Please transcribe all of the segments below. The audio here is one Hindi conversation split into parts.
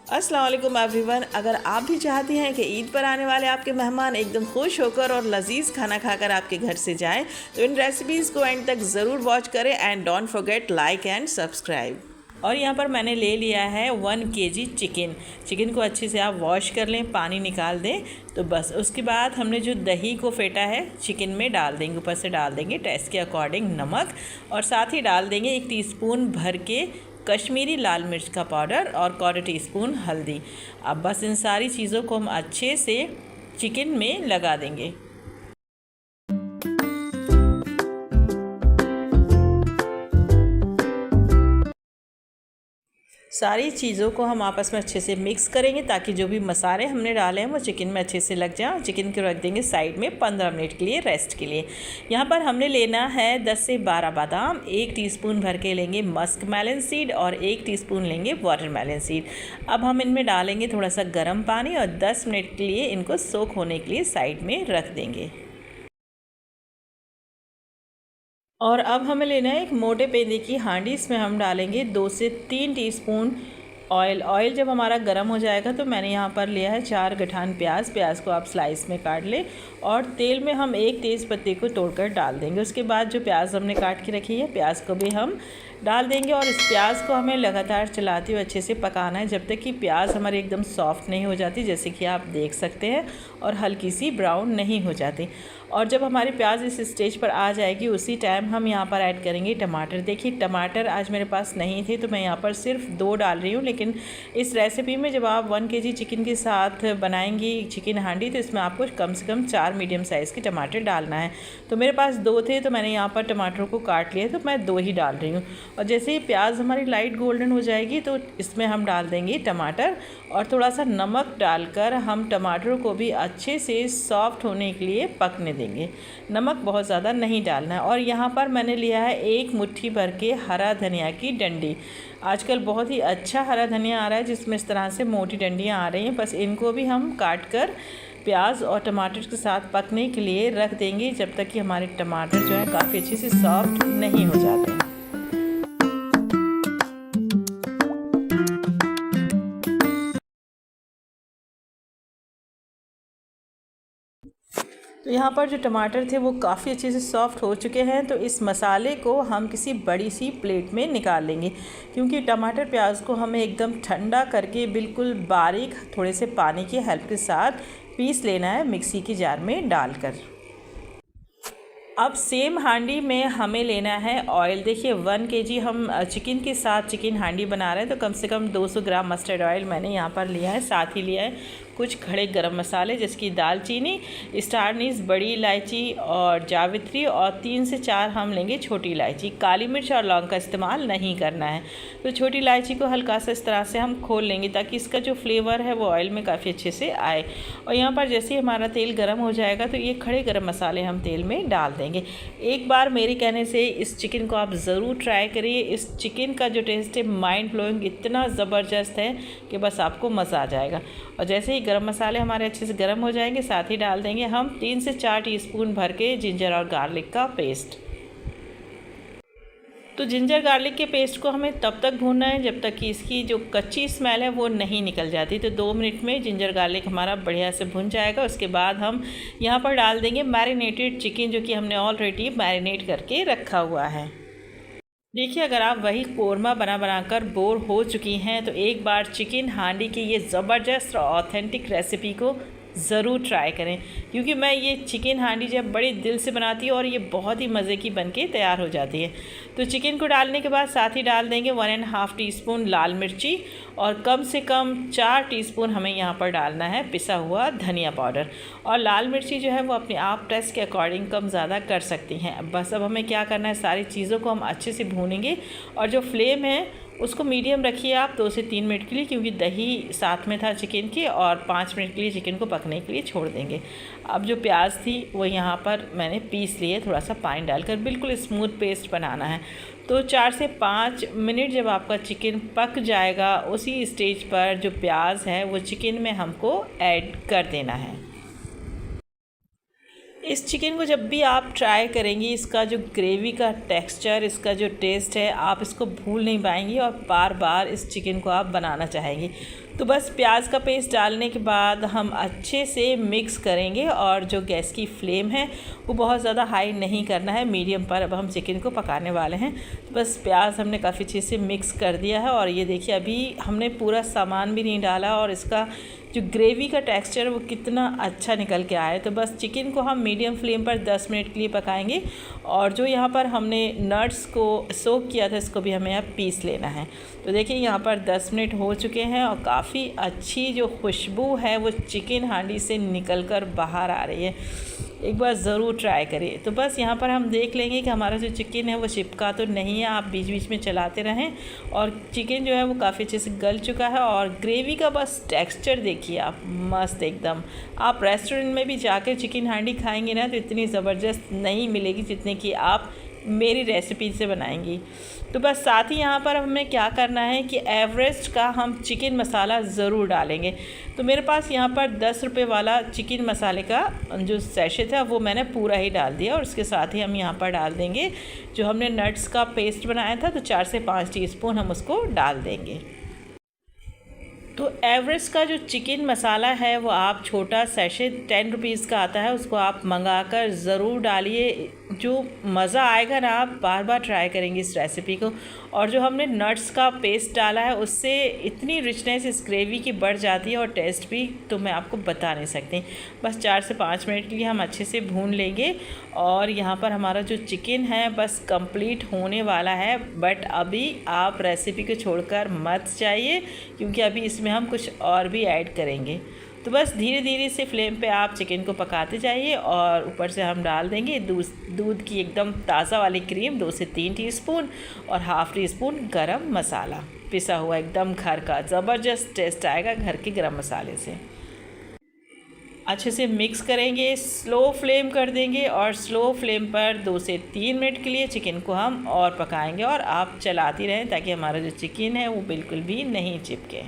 अस्सलाम वालेकुम एवरीवन। अगर आप भी चाहती हैं कि ईद पर आने वाले आपके मेहमान एकदम खुश होकर और लजीज खाना खाकर आपके घर से जाएं, तो इन रेसिपीज़ को एंड तक ज़रूर वॉच करें and don't forget like and subscribe. और यहाँ पर मैंने ले लिया है 1 kg चिकन को अच्छे से आप वॉश कर लें, पानी निकाल दें। तो बस उसके बाद हमने जो दही को फेंटा है चिकन में डाल देंगे, ऊपर से डाल देंगे टेस्ट के अकॉर्डिंग नमक, और साथ ही डाल देंगे 1 टीस्पून भर के कश्मीरी लाल मिर्च का पाउडर और 1/4 टीस्पून हल्दी। अब बस इन सारी चीज़ों को हम अच्छे से चिकन में लगा देंगे। सारी चीज़ों को हम आपस में अच्छे से मिक्स करेंगे ताकि जो भी मसाले हमने डाले हैं वो चिकन में अच्छे से लग जाएं। चिकन को रख देंगे साइड में 15 मिनट के लिए रेस्ट के लिए। यहाँ पर हमने लेना है 10 से 12 बादाम, 1 टीस्पून भर के लेंगे मस्क मेलन सीड और 1 टीस्पून लेंगे वाटरमेलन सीड। अब हम इनमें डालेंगे थोड़ा सा गर्म पानी और 10 मिनट के लिए इनको सोक होने के लिए साइड में रख देंगे। और अब हमें लेना है एक मोटे पेंदे की हांडी, इसमें हम डालेंगे 2 से 3 टीस्पून ऑयल जब हमारा गर्म हो जाएगा तो मैंने यहाँ पर लिया है 4 गठान प्याज को आप स्लाइस में काट लें, और तेल में हम 1 तेज़ पत्ते को तोड़कर डाल देंगे। उसके बाद जो प्याज हमने काट के रखी है प्याज को भी हम डाल देंगे, और इस प्याज को हमें लगातार चलाते हुए अच्छे से पकाना है जब तक कि प्याज हमारी एकदम सॉफ्ट नहीं हो जाती, जैसे कि आप देख सकते हैं, और हल्की सी ब्राउन नहीं हो जाती। और जब हमारी प्याज इस स्टेज पर आ जाएगी उसी टाइम हम यहाँ पर ऐड करेंगे टमाटर। देखिए टमाटर आज मेरे पास नहीं थे तो मैं यहाँ पर सिर्फ 2 डाल रही हूँ, लेकिन इस रेसिपी में जब आप 1 kg चिकन के साथ बनाएंगी चिकन हांडी तो इसमें आपको कम से कम 4 मीडियम साइज़ के टमाटर डालना है। तो मेरे पास 2 थे तो मैंने यहाँ पर टमाटरों को काट लिया, तो मैं 2 ही डाल रही हूँ। और जैसे ही प्याज हमारी लाइट गोल्डन हो जाएगी तो इसमें हम डाल देंगे टमाटर, और थोड़ा सा नमक डालकर हम टमाटरों को भी अच्छे से सॉफ्ट होने के लिए पकने देंगे। नमक बहुत ज़्यादा नहीं डालना है। और यहाँ पर मैंने लिया है 1 मुट्ठी भर के हरा धनिया की डंडी। आजकल बहुत ही अच्छा हरा धनिया आ रहा है जिसमें इस तरह से मोटी डंडियाँ आ रही हैं, बस इनको भी हम काट कर प्याज और टमाटर के साथ पकने के लिए रख देंगे जब तक कि हमारे टमाटर जो है काफ़ी अच्छे से सॉफ्ट नहीं हो जाते। तो यहाँ पर जो टमाटर थे वो काफ़ी अच्छे से सॉफ्ट हो चुके हैं, तो इस मसाले को हम किसी बड़ी सी प्लेट में निकाल लेंगे, क्योंकि टमाटर प्याज को हमें एकदम ठंडा करके बिल्कुल बारीक थोड़े से पानी की हेल्प के साथ पीस लेना है मिक्सी की जार में डालकर। अब सेम हांडी में हमें लेना है ऑयल। देखिए 1 kg हम चिकन के साथ चिकन हांडी बना रहे हैं तो कम से कम 200 ग्राम मस्टर्ड ऑयल मैंने यहाँ पर लिया है। साथ ही लिया है कुछ खड़े गरम मसाले जिसकी दालचीनी, स्टार अनीस, बड़ी इलायची और जावित्री, और 3 से 4 हम लेंगे छोटी इलायची। काली मिर्च और लौंग का इस्तेमाल नहीं करना है। तो छोटी इलायची को हल्का सा इस तरह से हम खोल लेंगे ताकि इसका जो फ्लेवर है वो ऑयल में काफ़ी अच्छे से आए। और यहाँ पर जैसे ही हमारा तेल गर्म हो जाएगा तो ये खड़े गरम मसाले हम तेल में डाल देंगे। एक बार मेरे कहने से इस चिकन को आप ज़रूर ट्राई करिए। इस चिकन का जो टेस्ट है माइंड ब्लोइंग इतना ज़बरदस्त है कि बस आपको मज़ा आ जाएगा। और जैसे ही गरम मसाले हमारे अच्छे से गर्म हो जाएंगे साथ ही डाल देंगे हम 3 से 4 टीस्पून भर के जिंजर और गार्लिक का पेस्ट। तो जिंजर गार्लिक के पेस्ट को हमें तब तक भूनना है जब तक कि इसकी जो कच्ची स्मेल है वो नहीं निकल जाती। तो 2 मिनट में जिंजर गार्लिक हमारा बढ़िया से भुन जाएगा। उसके बाद हम यहाँ पर डाल देंगे मैरिनेटेड चिकन जो कि हमने ऑलरेडी मैरिनेट करके रखा हुआ है। देखिए अगर आप वही कोरमा बनाकर बोर हो चुकी हैं तो एक बार चिकन हांडी की ये ज़बरदस्त और ऑथेंटिक रेसिपी को ज़रूर ट्राई करें, क्योंकि मैं ये चिकन हांडी जब बड़े दिल से बनाती हूँ और ये बहुत ही मज़े की बनके तैयार हो जाती है। तो चिकन को डालने के बाद साथ ही डाल देंगे 1.5 टीस्पून लाल मिर्ची, और कम से कम 4 टीस्पून हमें यहाँ पर डालना है पिसा हुआ धनिया पाउडर। और लाल मिर्ची जो है वो अपने आप टेस्ट के अकॉर्डिंग कम ज़्यादा कर सकती हैं। बस अब हमें क्या करना है, सारी चीज़ों को हम अच्छे से भूनेंगे, और जो फ्लेम है उसको मीडियम रखिए आप 2 से 3 मिनट के लिए, क्योंकि दही साथ में था चिकन के, और 5 मिनट के लिए चिकन को पकने के लिए छोड़ देंगे। अब जो प्याज थी वो यहाँ पर मैंने पीस लिए, थोड़ा सा पानी डालकर बिल्कुल स्मूथ पेस्ट बनाना है। तो 4 से 5 मिनट जब आपका चिकन पक जाएगा उसी स्टेज पर जो प्याज है वो चिकन में हमको ऐड कर देना है। इस चिकन को जब भी आप ट्राई करेंगी, इसका जो ग्रेवी का टेक्सचर, इसका जो टेस्ट है, आप इसको भूल नहीं पाएंगी और बार बार इस चिकन को आप बनाना चाहेंगी। तो बस प्याज का पेस्ट डालने के बाद हम अच्छे से मिक्स करेंगे और जो गैस की फ्लेम है वो बहुत ज़्यादा हाई नहीं करना है, मीडियम पर अब हम चिकन को पकाने वाले हैं। तो बस प्याज हमने काफ़ी अच्छे से मिक्स कर दिया है और ये देखिए अभी हमने पूरा सामान भी नहीं डाला और इसका जो ग्रेवी का टेक्सचर वो कितना अच्छा निकल के आया है। तो बस चिकन को हम मीडियम फ्लेम पर 10 मिनट के लिए पकाएंगे और जो यहाँ पर हमने नट्स को सोक किया था इसको भी हमें यहाँ पीस लेना है। तो देखिए यहाँ पर 10 मिनट हो चुके हैं और काफ़ी अच्छी जो खुशबू है वो चिकन हांडी से निकल कर बाहर आ रही है। एक बार ज़रूर ट्राई करिए। तो बस यहाँ पर हम देख लेंगे कि हमारा जो चिकन है वो चिपका तो नहीं है, आप बीच बीच में चलाते रहें और चिकन जो है वो काफ़ी अच्छे से गल चुका है और ग्रेवी का बस टेक्सचर देखिए आप, मस्त एकदम। आप रेस्टोरेंट में भी जाकर चिकन हांडी खाएंगे ना तो इतनी ज़बरदस्त नहीं मिलेगी जितने कि आप मेरी रेसिपी से बनाएंगी। तो बस साथ ही यहाँ पर हमें क्या करना है कि एवरेस्ट का हम चिकन मसाला ज़रूर डालेंगे। तो मेरे पास यहाँ पर 10 रुपये वाला चिकन मसाले का जो सैशे था वो मैंने पूरा ही डाल दिया और उसके साथ ही हम यहाँ पर डाल देंगे जो हमने नट्स का पेस्ट बनाया था, तो 4 से 5 टीस्पून हम उसको डाल देंगे। तो एवरेस्ट का जो चिकन मसाला है वो आप छोटा सैशे 10 रुपीज़ का आता है, उसको आप मंगा कर ज़रूर डालिए। जो मज़ा आएगा ना, आप बार बार ट्राई करेंगे इस रेसिपी को। और जो हमने नट्स का पेस्ट डाला है उससे इतनी रिचनेस इस ग्रेवी की बढ़ जाती है और टेस्ट भी तो मैं आपको बता नहीं सकती। बस 4 से 5 मिनट के लिए हम अच्छे से भून लेंगे और यहाँ पर हमारा जो चिकन है बस कंप्लीट होने वाला है। बट अभी आप रेसिपी को छोड़कर मत जाइए क्योंकि अभी इसमें हम कुछ और भी ऐड करेंगे। तो बस धीरे धीरे से फ्लेम पे आप चिकन को पकाते जाइए और ऊपर से हम डाल देंगे दूध की एकदम ताज़ा वाली क्रीम 2 से 3 टीस्पून और हाफ़ टी स्पून गरम मसाला पिसा हुआ, एकदम घर का ज़बरदस्त टेस्ट आएगा घर के गरम मसाले से। अच्छे से मिक्स करेंगे, स्लो फ्लेम कर देंगे और स्लो फ्लेम पर 2 से 3 मिनट के लिए चिकन को हम और पकाएंगे और आप चलाती रहें ताकि हमारा जो चिकन है वो बिल्कुल भी नहीं चिपके।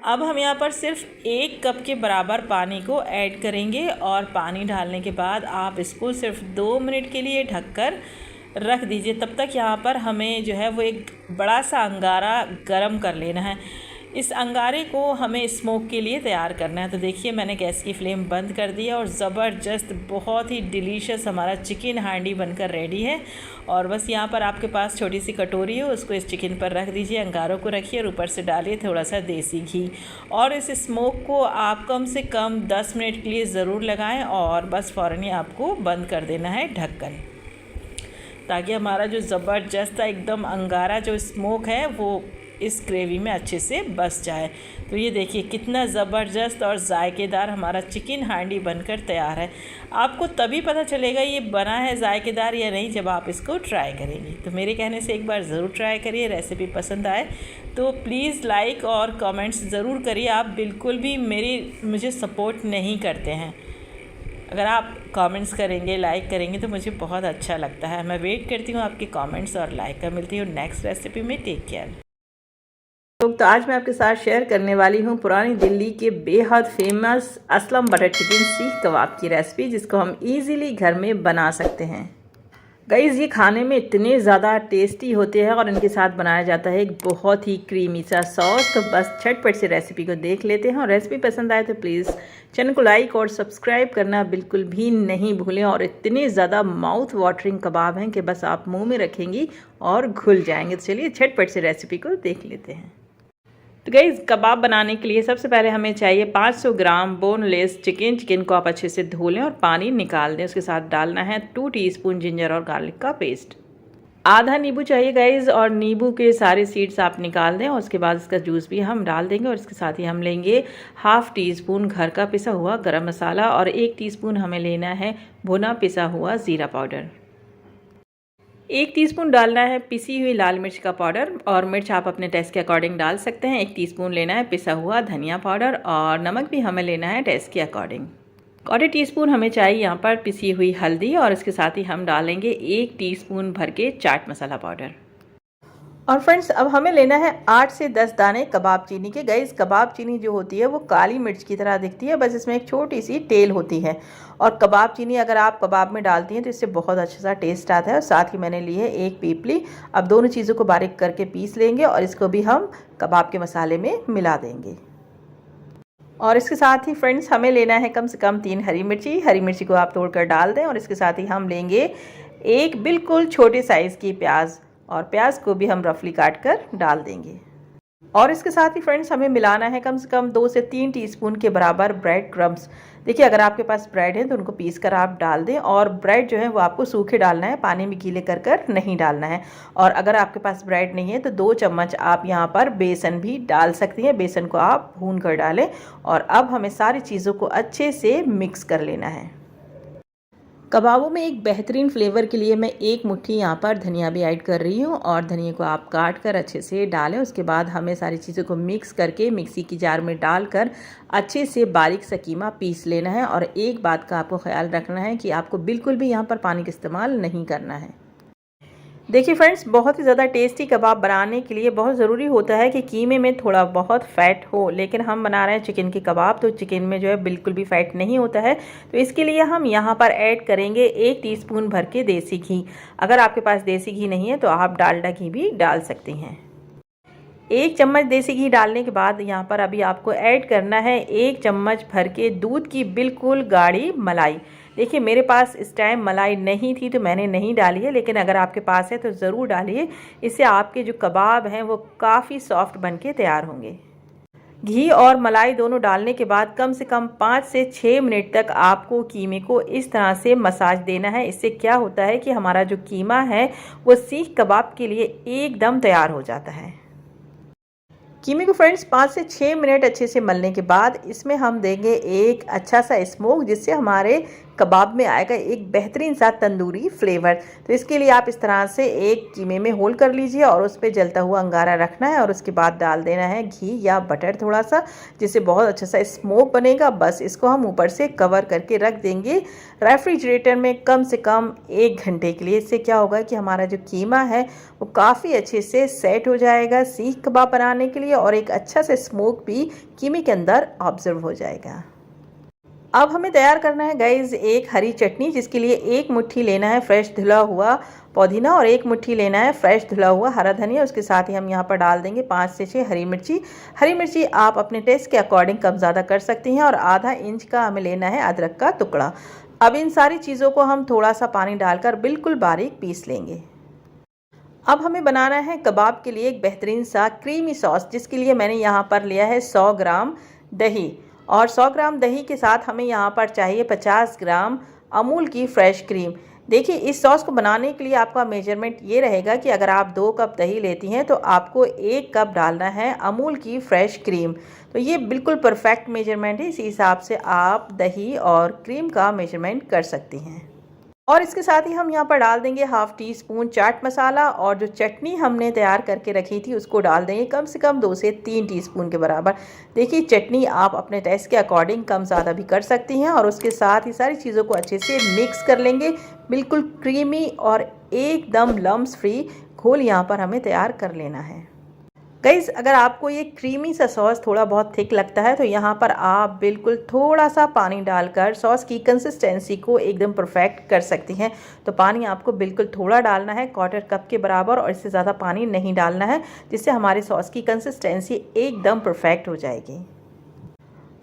अब हम यहाँ पर सिर्फ 1 कप के बराबर पानी को ऐड करेंगे और पानी डालने के बाद आप इसको सिर्फ 2 मिनट के लिए ढककर रख दीजिए। तब तक यहाँ पर हमें जो है वो एक बड़ा सा अंगारा गरम कर लेना है। इस अंगारे को हमें स्मोक के लिए तैयार करना है। तो देखिए मैंने गैस की फ्लेम बंद कर दिया और ज़बरदस्त बहुत ही डिलीशियस हमारा चिकन हांडी बनकर रेडी है। और बस यहाँ पर आपके पास छोटी सी कटोरी हो, उसको इस चिकन पर रख दीजिए, अंगारों को रखिए और ऊपर से डालिए थोड़ा सा देसी घी और इस स्मोक को आप कम से कम 10 मिनट के लिए ज़रूर लगाएँ और बस फ़ौरन ही आपको बंद कर देना है ढक्कन, ताकि हमारा जो ज़बरदस्त एकदम अंगारा जो स्मोक है वो इस ग्रेवी में अच्छे से बस जाए। तो ये देखिए कितना ज़बरदस्त और जायकेदार हमारा चिकन हांडी बनकर तैयार है। आपको तभी पता चलेगा ये बना है जायकेदार या नहीं जब आप इसको ट्राई करेंगे। तो मेरे कहने से एक बार ज़रूर ट्राई करिए। रेसिपी पसंद आए तो प्लीज़ लाइक और कमेंट्स ज़रूर करिए। आप बिल्कुल भी मुझे सपोर्ट नहीं करते हैं। अगर आप कमेंट्स करेंगे, लाइक करेंगे तो मुझे बहुत अच्छा लगता है। मैं वेट करती हूँ आपके कमेंट्स और लाइक का। मिलती हूँ नेक्स्ट रेसिपी में। Take care. तो आज मैं आपके साथ शेयर करने वाली हूँ पुरानी दिल्ली के बेहद फेमस असलम बटर चिकन सीख कबाब की रेसिपी, जिसको हम इजीली घर में बना सकते हैं। गाइस ये खाने में इतने ज़्यादा टेस्टी होते हैं और इनके साथ बनाया जाता है एक बहुत ही क्रीमी सा सॉस। तो बस झटपट से रेसिपी को देख लेते हैं और रेसिपी पसंद आए तो प्लीज़ चैनल को लाइक और सब्सक्राइब करना बिल्कुल भी नहीं भूलें। और इतने ज़्यादा माउथ वाटरिंग कबाब हैं कि बस आप मुंह में रखेंगी और घुल जाएंगे। तो चलिए झटपट से रेसिपी को देख लेते हैं। तो गाइस कबाब बनाने के लिए सबसे पहले हमें चाहिए 500 ग्राम बोनलेस चिकन को आप अच्छे से धो लें और पानी निकाल दें। उसके साथ डालना है 2 टीस्पून जिंजर और गार्लिक का पेस्ट। आधा नींबू चाहिए गाइस और नींबू के सारे सीड्स आप निकाल दें और उसके बाद इसका जूस भी हम डाल देंगे। और इसके साथ ही हम लेंगे हाफ़ टी स्पून घर का पिसा हुआ गरम मसाला और 1 टीस्पून हमें लेना है भुना पिसा हुआ ज़ीरा पाउडर। 1 टीस्पून डालना है पिसी हुई लाल मिर्च का पाउडर और मिर्च आप अपने टेस्ट के अकॉर्डिंग डाल सकते हैं। 1 टीस्पून लेना है पिसा हुआ धनिया पाउडर और नमक भी हमें लेना है टेस्ट के अकॉर्डिंग। 1/4 टीस्पून हमें चाहिए यहाँ पर पिसी हुई हल्दी और इसके साथ ही हम डालेंगे 1 टीस्पून भर के चाट मसाला पाउडर। और फ्रेंड्स अब हमें लेना है 8 से 10 दाने कबाब चीनी के। गाइस कबाब चीनी जो होती है वो काली मिर्च की तरह दिखती है, बस इसमें एक छोटी सी टेल होती है। और कबाब चीनी अगर आप कबाब में डालती हैं तो इससे बहुत अच्छा सा टेस्ट आता है। और साथ ही मैंने ली है एक पीपली। अब दोनों चीज़ों को बारीक करके पीस लेंगे और इसको भी हम कबाब के मसाले में मिला देंगे। और इसके साथ ही फ्रेंड्स हमें लेना है कम से कम 3 हरी मिर्ची। हरी मिर्ची को आप तोड़कर डाल दें। और इसके साथ ही हम लेंगे एक बिल्कुल छोटे साइज़ की प्याज, और प्याज को भी हम रफली काट कर डाल देंगे। और इसके साथ ही फ्रेंड्स हमें मिलाना है कम से कम 2 से 3 टीस्पून के बराबर ब्रेड क्रम्स। देखिए अगर आपके पास ब्रेड है तो उनको पीस कर आप डाल दें। और ब्रेड जो है वो आपको सूखे डालना है, पानी में गीले कर कर नहीं डालना है। और अगर आपके पास ब्रेड नहीं है तो 2 चम्मच आप यहाँ पर बेसन भी डाल सकती हैं। बेसन को आप भून कर डालें। और अब हमें सारी चीज़ों को अच्छे से मिक्स कर लेना है। कबाबों में एक बेहतरीन फ्लेवर के लिए मैं एक मुट्ठी यहाँ पर धनिया भी ऐड कर रही हूँ। और धनिया को आप काट कर अच्छे से डालें। उसके बाद हमें सारी चीज़ों को मिक्स करके मिक्सी की जार में डालकर अच्छे से बारीक सा कीमा पीस लेना है। और एक बात का आपको ख्याल रखना है कि आपको बिल्कुल भी यहाँ पर पानी का इस्तेमाल नहीं करना है। देखिए फ्रेंड्स बहुत ही ज़्यादा टेस्टी कबाब बनाने के लिए बहुत ज़रूरी होता है कि कीमे में थोड़ा बहुत फ़ैट हो। लेकिन हम बना रहे हैं चिकन के कबाब, तो चिकन में जो है बिल्कुल भी फ़ैट नहीं होता है। तो इसके लिए हम यहाँ पर ऐड करेंगे 1 टीस्पून भर के देसी घी। अगर आपके पास देसी घी नहीं है तो आप डालडा घी भी डाल सकती हैं। 1 चम्मच देसी घी डालने के बाद यहाँ पर अभी आपको ऐड करना है 1 चम्मच भर के दूध की बिल्कुल गाढ़ी मलाई। देखिए मेरे पास इस टाइम मलाई नहीं थी तो मैंने नहीं डाली है, लेकिन अगर आपके पास है तो ज़रूर डालिए। इससे आपके जो कबाब हैं वो काफ़ी सॉफ्ट बन के तैयार होंगे। घी और मलाई दोनों डालने के बाद कम से कम 5 से 6 मिनट तक आपको कीमे को इस तरह से मसाज देना है। इससे क्या होता है कि हमारा जो कीमा है वो सीख कबाब के लिए एकदम तैयार हो जाता है। कीमे को फ्रेंड्स 5 से 6 मिनट अच्छे से मलने के बाद इसमें हम देंगे एक अच्छा सा स्मोक, जिससे हमारे कबाब में आएगा एक बेहतरीन सा तंदूरी फ्लेवर। तो इसके लिए आप इस तरह से एक कीमे में होल कर लीजिए और उस पर जलता हुआ अंगारा रखना है। और उसके बाद डाल देना है घी या बटर थोड़ा सा, जिससे बहुत अच्छा सा स्मोक बनेगा। बस इसको हम ऊपर से कवर करके रख देंगे रेफ्रिजरेटर में कम से कम 1 घंटे के लिए। इससे क्या होगा कि हमारा जो कीमा है वो काफ़ी अच्छे से सेट हो जाएगा सीख कबाब बनाने के लिए, और एक अच्छा सा स्मोक भी कीमे के अंदर ऑब्जर्व हो जाएगा। अब हमें तैयार करना है गाइज एक हरी चटनी, जिसके लिए 1 मुट्ठी लेना है फ्रेश धुला हुआ पुदीना और 1 मुट्ठी लेना है फ्रेश धुला हुआ हरा धनिया। उसके साथ ही हम यहाँ पर डाल देंगे 5 से 6 हरी मिर्ची। हरी मिर्ची आप अपने टेस्ट के अकॉर्डिंग कम ज़्यादा कर सकती हैं। और आधा इंच का हमें लेना है अदरक का टुकड़ा। अब इन सारी चीज़ों को हम थोड़ा सा पानी डालकर बिल्कुल बारीक पीस लेंगे। अब हमें बनाना है कबाब के लिए एक बेहतरीन सा क्रीमी सॉस, जिसके लिए मैंने यहाँ पर लिया है 100 ग्राम दही। और 100 ग्राम दही के साथ हमें यहाँ पर चाहिए 50 ग्राम अमूल की फ्रेश क्रीम। देखिए इस सॉस को बनाने के लिए आपका मेजरमेंट ये रहेगा कि अगर आप 2 कप दही लेती हैं तो आपको 1 कप डालना है अमूल की फ्रेश क्रीम। तो ये बिल्कुल परफेक्ट मेजरमेंट है। इसी हिसाब से आप दही और क्रीम का मेजरमेंट कर सकती हैं। और इसके साथ ही हम यहाँ पर डाल देंगे 1/2 टीस्पून चाट मसाला। और जो चटनी हमने तैयार करके रखी थी उसको डाल देंगे कम से कम 2 से 3 टीस्पून के बराबर। देखिए चटनी आप अपने टेस्ट के अकॉर्डिंग कम ज़्यादा भी कर सकती हैं। और उसके साथ ही सारी चीज़ों को अच्छे से मिक्स कर लेंगे। बिल्कुल क्रीमी और एकदम लम्स फ्री घोल यहाँ पर हमें तैयार कर लेना है। गाइस अगर आपको ये क्रीमी सा सॉस थोड़ा बहुत थिक लगता है तो यहाँ पर आप बिल्कुल थोड़ा सा पानी डालकर सॉस की कंसिस्टेंसी को एकदम परफेक्ट कर सकती हैं। तो पानी आपको बिल्कुल थोड़ा डालना है, 1/4 कप के बराबर, और इससे ज़्यादा पानी नहीं डालना है, जिससे हमारी सॉस की कंसिस्टेंसी एकदम परफेक्ट हो जाएगी।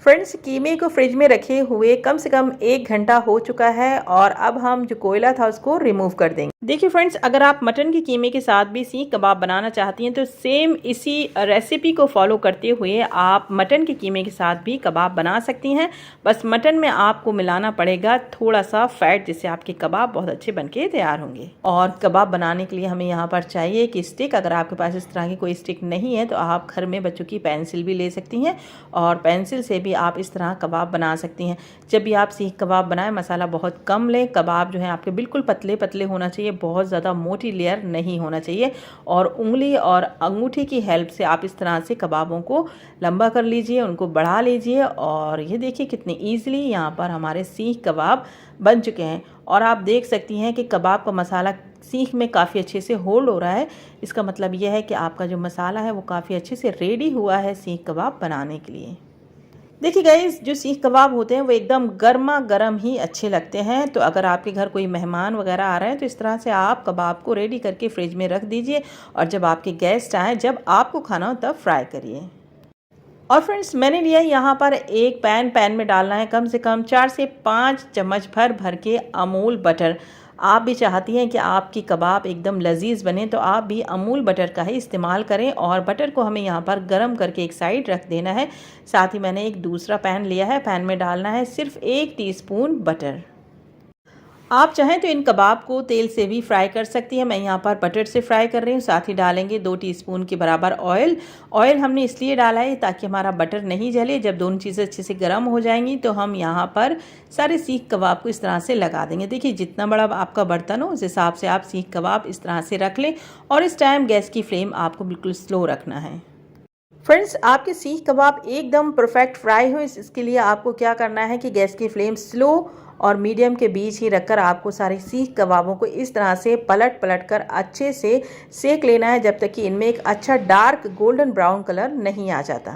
फ्रेंड्स कीमे को फ्रिज में रखे हुए कम से कम 1 घंटा हो चुका है। और अब हम जो कोयला था उसको रिमूव कर देंगे। देखिए फ्रेंड्स अगर आप मटन के कीमे के साथ भी सीख कबाब बनाना चाहती हैं तो सेम इसी रेसिपी को फॉलो करते हुए आप मटन के कीमे के साथ भी कबाब बना सकती हैं। बस मटन में आपको मिलाना पड़ेगा थोड़ा सा फैट, जिससे आपके कबाब बहुत अच्छे बनके तैयार होंगे। और कबाब बनाने के लिए हमें यहाँ पर चाहिए कि स्टिक। अगर आपके पास इस तरह की कोई स्टिक नहीं है तो आप घर में बच्चों की पेंसिल भी ले सकती हैं, और पेंसिल से भी आप इस तरह कबाब बना सकती हैं। जब भी आप सीख कबाब बनाएं मसाला बहुत कम लें। कबाब जो है आपके बिल्कुल पतले पतले होना चाहिए, चाहिए, बहुत ज़्यादा मोटी लेयर नहीं होना चाहिए। और उंगली और अंगूठी की हेल्प से आप इस तरह से कबाबों को लंबा कर लीजिए, उनको बढ़ा लीजिए। और ये देखिए कितनी ईजिली यहाँ पर हमारे सीख कबाब बन चुके हैं। और आप देख सकती हैं कि कबाब का मसाला सीख में काफ़ी अच्छे से होल्ड हो रहा है। इसका मतलब यह है कि आपका जो मसाला है वो काफ़ी अच्छे से रेडी हुआ है सीख कबाब बनाने के लिए। देखिए गाइस, जो सीख कबाब होते हैं वो एकदम गर्मा गर्म ही अच्छे लगते हैं। तो अगर आपके घर कोई मेहमान वगैरह आ रहे हैं तो इस तरह से आप कबाब को रेडी करके फ्रिज में रख दीजिए, और जब आपके गेस्ट आएँ, जब आपको खाना हो तब फ्राई करिए। और फ्रेंड्स, मैंने लिया है यहाँ पर एक पैन में डालना है कम से कम 4 से 5 चम्मच भर के अमूल बटर। आप भी चाहती हैं कि आपकी कबाब एकदम लजीज बने तो आप भी अमूल बटर का ही इस्तेमाल करें। और बटर को हमें यहाँ पर गरम करके एक साइड रख देना है। साथ ही मैंने एक दूसरा पैन लिया है, पैन में डालना है सिर्फ 1 टीस्पून बटर। आप चाहें तो इन कबाब को तेल से भी फ्राई कर सकती हैं, मैं यहाँ पर बटर से फ्राई कर रही हूँ। साथ ही डालेंगे 2 टीस्पून के बराबर ऑयल। ऑयल हमने इसलिए डाला है ताकि हमारा बटर नहीं जले। जब दोनों चीज़ें अच्छे से गर्म हो जाएंगी तो हम यहाँ पर सारे सीख कबाब को इस तरह से लगा देंगे। देखिए, जितना बड़ा आपका बर्तन हो उस हिसाब से आप सीख कबाब इस तरह से रख लें। और इस टाइम गैस की फ्लेम आपको बिल्कुल स्लो रखना है। फ्रेंड्स, आपके सीख कबाब एकदम परफेक्ट फ्राई हो, इसके लिए आपको क्या करना है कि गैस की फ्लेम स्लो और मीडियम के बीच ही रखकर आपको सारे सीख कबाबों को इस तरह से पलट कर अच्छे से सेक लेना है, जब तक कि इनमें एक अच्छा डार्क गोल्डन ब्राउन कलर नहीं आ जाता।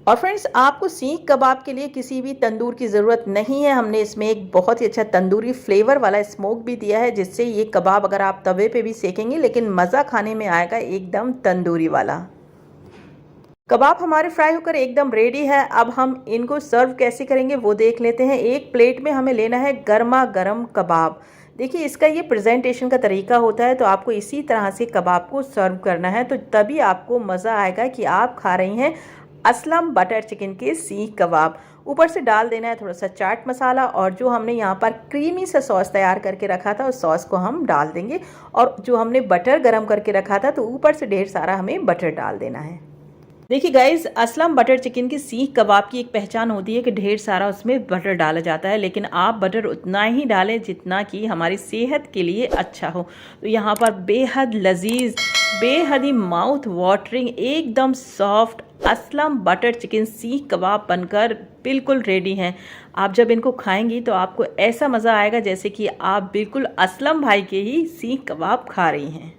और फ्रेंड्स, आपको सीख कबाब के लिए किसी भी तंदूर की ज़रूरत नहीं है। हमने इसमें एक बहुत ही अच्छा तंदूरी फ्लेवर वाला स्मोक भी दिया है, जिससे ये कबाब अगर आप तवे पे भी सेकेंगे लेकिन मज़ा खाने में आएगा एकदम तंदूरी वाला। कबाब हमारे फ्राई होकर एकदम रेडी है। अब हम इनको सर्व कैसे करेंगे वो देख लेते हैं। एक प्लेट में हमें लेना है गर्मा गर्म कबाब। देखिए, इसका ये प्रेजेंटेशन का तरीका होता है, तो आपको इसी तरह से कबाब को सर्व करना है, तो तभी आपको मज़ा आएगा कि आप खा रही हैं असलम बटर चिकन के सीख कबाब। ऊपर से डाल देना है थोड़ा सा चाट मसाला, और जो हमने यहाँ पर क्रीमी सा सॉस तैयार करके रखा था उस सॉस को हम डाल देंगे। और जो हमने बटर गरम करके रखा था तो ऊपर से ढेर सारा हमें बटर डाल देना है। देखिए गाइस, असलम बटर चिकन की सीख कबाब की एक पहचान होती है कि ढेर सारा उसमें बटर डाला जाता है, लेकिन आप बटर उतना ही डालें जितना कि हमारी सेहत के लिए अच्छा हो। तो यहाँ पर बेहद लजीज, बेहद ही माउथ वाटरिंग, एकदम सॉफ्ट असलम बटर चिकन सीख कबाब बनकर बिल्कुल रेडी हैं। आप जब इनको खाएंगी तो आपको ऐसा मज़ा आएगा जैसे कि आप बिल्कुल असलम भाई के ही सीख कबाब खा रही हैं।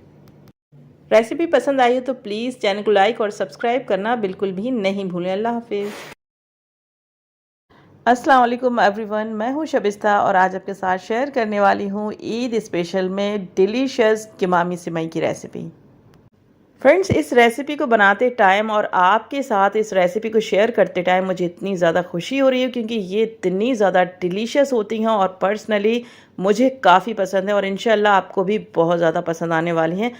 रेसिपी पसंद आई हो तो प्लीज़ चैनल को लाइक और सब्सक्राइब करना बिल्कुल भी नहीं भूलें। अल्लाह हाफिज़। अस्सलाम वालेकुम एवरीवन, मैं हूँ शबिस्ता और आज आपके साथ शेयर करने वाली हूँ ईद स्पेशल में डिलीशियस कीमामी सिमई की रेसिपी। फ्रेंड्स, इस रेसिपी को बनाते टाइम और आपके साथ इस रेसिपी को शेयर करते टाइम मुझे इतनी ज़्यादा खुशी हो रही है, क्योंकि ये इतनी ज़्यादा डिलीशियस होती हैं और पर्सनली मुझे काफ़ी पसंद है, और इंशाल्लाह आपको भी बहुत ज़्यादा पसंद आने वाली हैं।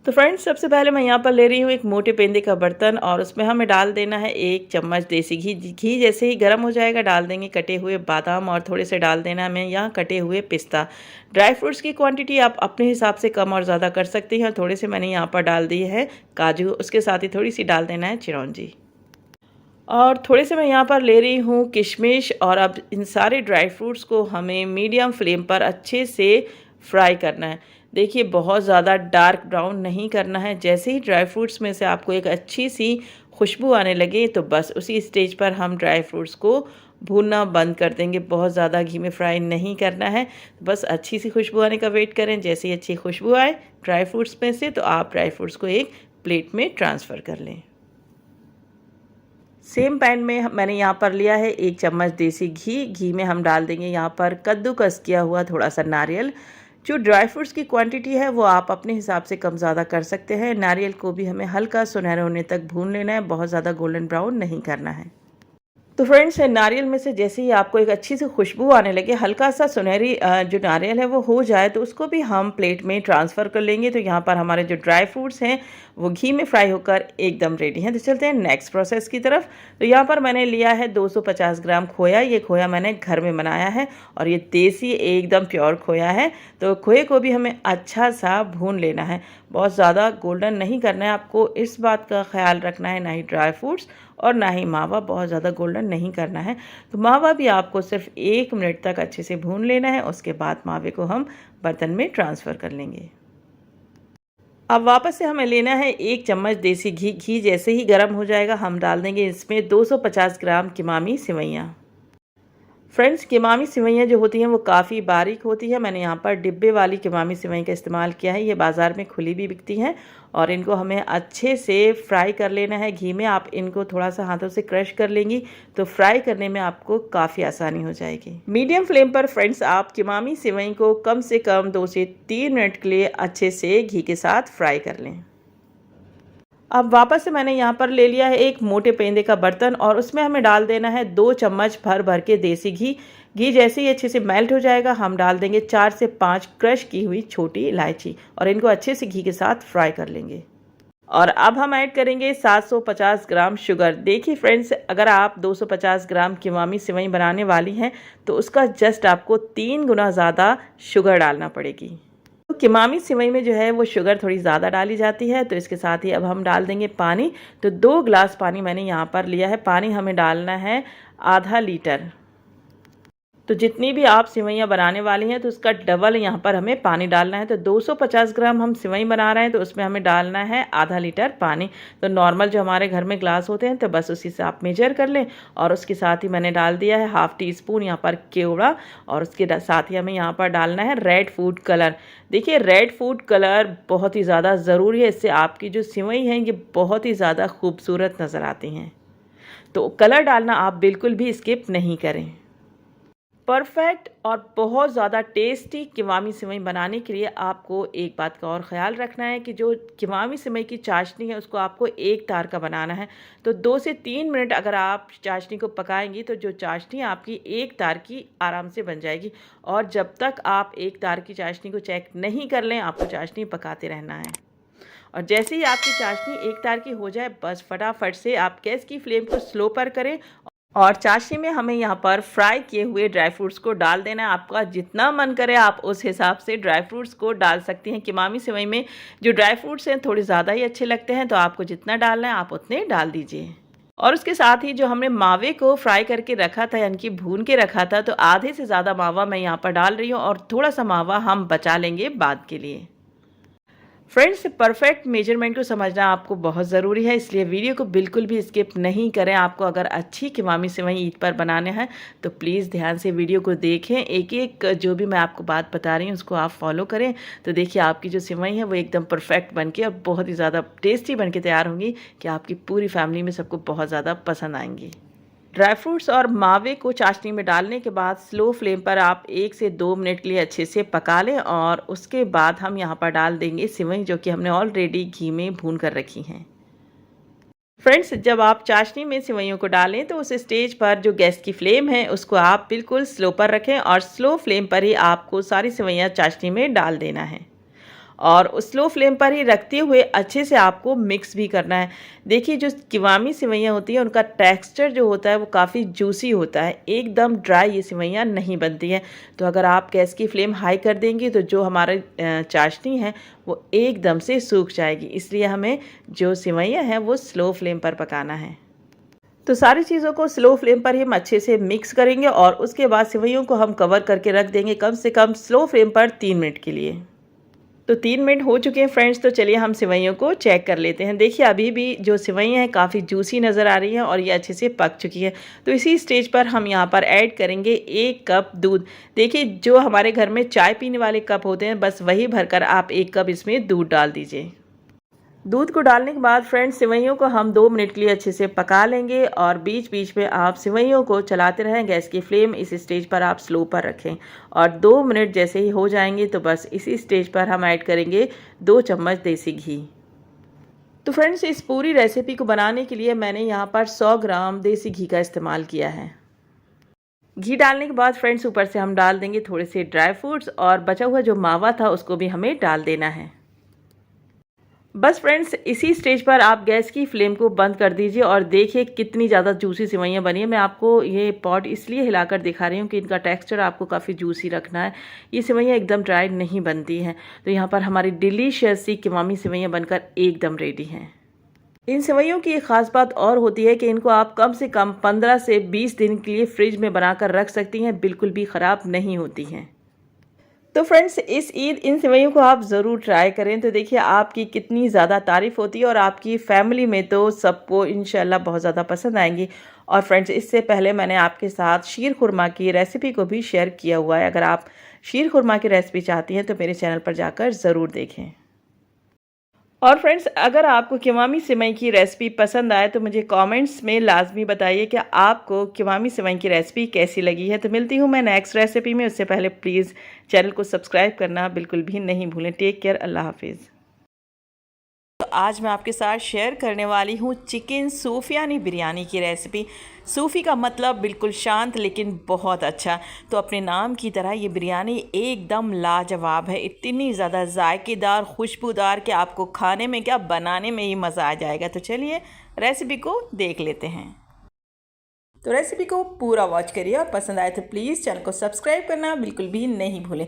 तो फ्रेंड्स, सबसे पहले मैं यहाँ पर ले रही हूँ एक मोटे पेंदे का बर्तन, और उसमें हमें डाल देना है 1 चम्मच देसी घी। घी जैसे ही गर्म हो जाएगा डाल देंगे कटे हुए बादाम, और थोड़े से डाल देना हमें यहाँ कटे हुए पिस्ता। ड्राई फ्रूट्स की क्वांटिटी आप अपने हिसाब से कम और ज़्यादा कर सकती हैं। थोड़े से मैंने यहाँ पर डाल दिए है काजू, उसके साथ ही थोड़ी सी डाल देना है चिरौंजी, और थोड़े से मैं यहाँ पर ले रही हूँ किशमिश। और अब इन सारे ड्राई फ्रूट्स को हमें मीडियम फ्लेम पर अच्छे से फ्राई करना है। देखिए, बहुत ज़्यादा डार्क ब्राउन नहीं करना है। जैसे ही ड्राई फ्रूट्स में से आपको एक अच्छी सी खुशबू आने लगे तो बस उसी स्टेज पर हम ड्राई फ्रूट्स को भूनना बंद कर देंगे। बहुत ज़्यादा घी में फ्राई नहीं करना है, बस अच्छी सी खुशबू आने का वेट करें। जैसे ही अच्छी खुशबू आए ड्राई फ्रूट्स में से तो आप ड्राई फ्रूट्स को एक प्लेट में ट्रांसफ़र कर लें। सेम पैन में मैंने यहाँ पर लिया है 1 चम्मच देसी घी। घी में हम डाल देंगे यहाँ पर कद्दूकस किया हुआ थोड़ा सा नारियल। जो ड्राई फ्रूट्स की क्वांटिटी है वो आप अपने हिसाब से कम ज़्यादा कर सकते हैं। नारियल को भी हमें हल्का सुनहरा होने तक भून लेना है, बहुत ज़्यादा गोल्डन ब्राउन नहीं करना है। तो फ्रेंड्स, नारियल में से जैसे ही आपको एक अच्छी सी खुशबू आने लगे, हल्का सा सुनहरी जो नारियल है वो हो जाए तो उसको भी हम प्लेट में ट्रांसफ़र कर लेंगे। तो यहाँ पर हमारे जो ड्राई फ्रूट्स हैं वो घी में फ्राई होकर एकदम रेडी हैं। तो चलते हैं नेक्स्ट प्रोसेस की तरफ। तो यहाँ पर मैंने लिया है 250 ग्राम खोया। ये खोया मैंने घर में बनाया है और ये देसी एकदम प्योर खोया है। तो खोए को भी हमें अच्छा सा भून लेना है, बहुत ज़्यादा गोल्डन नहीं करना है। आपको इस बात का ख्याल रखना है, ना ही ड्राई फ्रूट्स और ना ही मावा बहुत ज़्यादा गोल्डन नहीं करना है। तो मावा भी आपको सिर्फ 1 मिनट तक अच्छे से भून लेना है। उसके बाद मावे को हम बर्तन में ट्रांसफ़र कर लेंगे। अब वापस से हमें लेना है 1 चम्मच देसी घी। घी जैसे ही गर्म हो जाएगा हम डाल देंगे इसमें 250 ग्राम किमामी सिवैयाँ। फ्रेंड्स, किमामी सिवैयाँ जो होती हैं वो काफ़ी बारीक होती है। मैंने यहाँ पर डिब्बे वाली किमामी सिवई का इस्तेमाल किया है। ये बाज़ार में खुली भी बिकती हैं और इनको हमें अच्छे से फ्राई कर लेना है घी में। आप इनको थोड़ा सा हाथों से क्रश कर लेंगी तो फ्राई करने में आपको काफ़ी आसानी हो जाएगी। मीडियम फ्लेम पर फ्रेंड्स आप किमामी सिवई को कम से कम 2 से 3 मिनट के लिए अच्छे से घी के साथ फ्राई कर लें। अब वापस से मैंने यहाँ पर ले लिया है एक मोटे पेंदे का बर्तन और उसमें हमें डाल देना है 2 चम्मच भर भर के देसी घी। घी जैसे ही अच्छे से मेल्ट हो जाएगा हम डाल देंगे 4 से 5 क्रश की हुई छोटी इलायची और इनको अच्छे से घी के साथ फ्राई कर लेंगे। और अब हम ऐड करेंगे 750 ग्राम शुगर। देखिए फ्रेंड्स, अगर आप 250 ग्राम किमामी सिवई बनाने वाली हैं तो उसका जस्ट आपको 3 गुना ज़्यादा शुगर डालना पड़ेगी। तो किमामी सिवई में जो है वो शुगर थोड़ी ज़्यादा डाली जाती है। तो इसके साथ ही अब हम डाल देंगे पानी। तो 2 गिलास पानी मैंने यहाँ पर लिया है। पानी हमें डालना है आधा लीटर। तो जितनी भी आप सिवैयाँ बनाने वाली हैं तो उसका डबल यहाँ पर हमें पानी डालना है। तो 250 ग्राम हम सिवई बना रहे हैं तो उसमें हमें डालना है आधा लीटर पानी। तो नॉर्मल जो हमारे घर में ग्लास होते हैं तो बस उसी से आप मेजर कर लें। और उसके साथ ही मैंने डाल दिया है ½ टीस्पून यहाँ पर केवड़ा और उसके साथ ही हमें यहाँ पर डालना है रेड फूड कलर। देखिए, रेड फूड कलर बहुत ही ज़्यादा ज़रूरी है। इससे आपकी जो सिवई हैं ये बहुत ही ज़्यादा खूबसूरत नज़र आती हैं। तो कलर डालना आप बिल्कुल भी स्किप नहीं करें। परफेक्ट और बहुत ज़्यादा टेस्टी किमामी सिवई बनाने के लिए आपको एक बात का और ख़्याल रखना है कि जो किमामी सिवई की चाशनी है उसको आपको एक तार का बनाना है। तो 2 से 3 मिनट अगर आप चाशनी को पकाएंगी तो जो चाशनी आपकी एक तार की आराम से बन जाएगी। और जब तक आप एक तार की चाशनी को चेक नहीं कर लें आपको चाशनी पकाते रहना है। और जैसे ही आपकी चाशनी एक तार की हो जाए बस फटाफट से आप गैस की फ्लेम को स्लो पर करें और चाशनी में हमें यहाँ पर फ्राई किए हुए ड्राई फ्रूट्स को डाल देना है। आपका जितना मन करे आप उस हिसाब से ड्राई फ्रूट्स को डाल सकती हैं। किमामी सिवई में जो ड्राई फ्रूट्स हैं थोड़े ज़्यादा ही अच्छे लगते हैं तो आपको जितना डालना है आप उतने डाल दीजिए। और उसके साथ ही जो हमने मावे को फ्राई करके रखा था यानी कि भून के रखा था तो आधे से ज़्यादा मावा मैं यहाँ पर डाल रही हूँ और थोड़ा सा मावा हम बचा लेंगे बाद के लिए। फ्रेंड्स, परफेक्ट मेजरमेंट को समझना आपको बहुत ज़रूरी है, इसलिए वीडियो को बिल्कुल भी स्किप नहीं करें। आपको अगर अच्छी किमामी सिवई ईद पर बनाने हैं तो प्लीज़ ध्यान से वीडियो को देखें। एक एक जो भी मैं आपको बात बता रही हूँ उसको आप फॉलो करें। तो देखिए आपकी जो सिवई है वो एकदम परफेक्ट बनके और बहुत ही ज़्यादा टेस्टी बनके तैयार होंगी कि आपकी पूरी फैमिली में सबको बहुत ज़्यादा पसंद आएंगी। ड्राई फ्रूट्स और मावे को चाशनी में डालने के बाद स्लो फ्लेम पर आप 1 से 2 मिनट के लिए अच्छे से पका लें और उसके बाद हम यहाँ पर डाल देंगे सिवई जो कि हमने ऑलरेडी घी में भून कर रखी हैं। फ्रेंड्स, जब आप चाशनी में सिवैयों को डालें तो उस स्टेज पर जो गैस की फ्लेम है उसको आप बिल्कुल स्लो पर रखें और स्लो फ्लेम पर ही आपको सारी सिवैयाँ चाशनी में डाल देना है और उस स्लो फ्लेम पर ही रखते हुए अच्छे से आपको मिक्स भी करना है। देखिए, जो किमामी सिवैयाँ होती हैं उनका टेक्सचर जो होता है वो काफ़ी जूसी होता है, एकदम ड्राई ये सिवैयाँ नहीं बनती हैं। तो अगर आप गैस की फ्लेम हाई कर देंगी तो जो हमारी चाशनी है वो एकदम से सूख जाएगी। इसलिए हमें जो सिवैयाँ हैं वो स्लो फ्लेम पर पकाना है। तो सारी चीज़ों को स्लो फ्लेम पर ही हम अच्छे से मिक्स करेंगे और उसके बाद सिवैयों को हम कवर करके रख देंगे कम से कम स्लो फ्लेम पर 3 मिनट के लिए। तो 3 मिनट हो चुके हैं फ्रेंड्स। तो चलिए हम सिवैयों को चेक कर लेते हैं। देखिए, अभी भी जो सिवैयाँ हैं काफ़ी जूसी नज़र आ रही हैं और ये अच्छे से पक चुकी है। तो इसी स्टेज पर हम यहाँ पर ऐड करेंगे 1 कप दूध। देखिए, जो हमारे घर में चाय पीने वाले कप होते हैं बस वही भरकर आप 1 कप इसमें दूध डाल दीजिए। दूध को डालने के बाद फ्रेंड्स सिवैयों को हम 2 मिनट के लिए अच्छे से पका लेंगे और बीच बीच में आप सिवैयों को चलाते रहें। गैस की फ्लेम इस स्टेज पर आप स्लो पर रखें और 2 मिनट जैसे ही हो जाएंगे तो बस इसी स्टेज पर हम ऐड करेंगे 2 चम्मच देसी घी। तो फ्रेंड्स, इस पूरी रेसिपी को बनाने के लिए मैंने यहाँ पर 100 ग्राम देसी घी का इस्तेमाल किया है। घी डालने के बाद फ्रेंड्स ऊपर से हम डाल देंगे थोड़े से ड्राई फ्रूट्स और बचा हुआ जो मावा था उसको भी हमें डाल देना है। बस फ्रेंड्स, इसी स्टेज पर आप गैस की फ्लेम को बंद कर दीजिए और देखिए कितनी ज़्यादा जूसी सिवैयाँ बनी है। मैं आपको ये पॉट इसलिए हिलाकर दिखा रही हूँ कि इनका टेक्सचर आपको काफ़ी जूसी रखना है। ये सिवैयाँ एकदम ड्राई नहीं बनती हैं। तो यहाँ पर हमारी डिलीशियस सी किमामी सिवैयाँ बनकर एकदम रेडी हैं। इन सेवइयों की एक ख़ास बात और होती है कि इनको आप कम से कम 15 से 20 दिन के लिए फ्रिज में बनाकर रख सकती हैं, बिल्कुल भी ख़राब नहीं होती हैं। तो फ्रेंड्स, इस ईद इन सेवइयों को आप ज़रूर ट्राई करें। तो देखिए आपकी कितनी ज़्यादा तारीफ़ होती है और आपकी फैमिली में तो सबको इंशाल्लाह बहुत ज़्यादा पसंद आएंगी। और फ्रेंड्स, इससे पहले मैंने आपके साथ शीर खुरमा की रेसिपी को भी शेयर किया हुआ है। अगर आप शीर खुरमा की रेसिपी चाहती हैं तो मेरे चैनल पर जाकर ज़रूर देखें। और फ्रेंड्स, अगर आपको कीमामी सेवई की रेसिपी पसंद आए तो मुझे कमेंट्स में लाजमी बताइए कि आपको कीमामी सेवई की रेसिपी कैसी लगी है। तो मिलती हूँ मैं नेक्स्ट रेसिपी में, उससे पहले प्लीज़ चैनल को सब्सक्राइब करना बिल्कुल भी नहीं भूलें। टेक केयर, अल्लाह हाफिज़। तो आज मैं आपके साथ शेयर करने वाली हूँ चिकन सूफियानी बिरयानी की रेसिपी। सूफ़ी का मतलब बिल्कुल शांत लेकिन बहुत अच्छा। तो अपने नाम की तरह ये बिरयानी एकदम लाजवाब है, इतनी ज़्यादा जायकेदार, खुशबूदार कि आपको खाने में क्या बनाने में ही मज़ा आ जाएगा। तो चलिए रेसिपी को देख लेते हैं। तो रेसिपी को पूरा वॉच करिए और पसंद आए तो प्लीज़ चैनल को सब्सक्राइब करना बिल्कुल भी नहीं भूलें।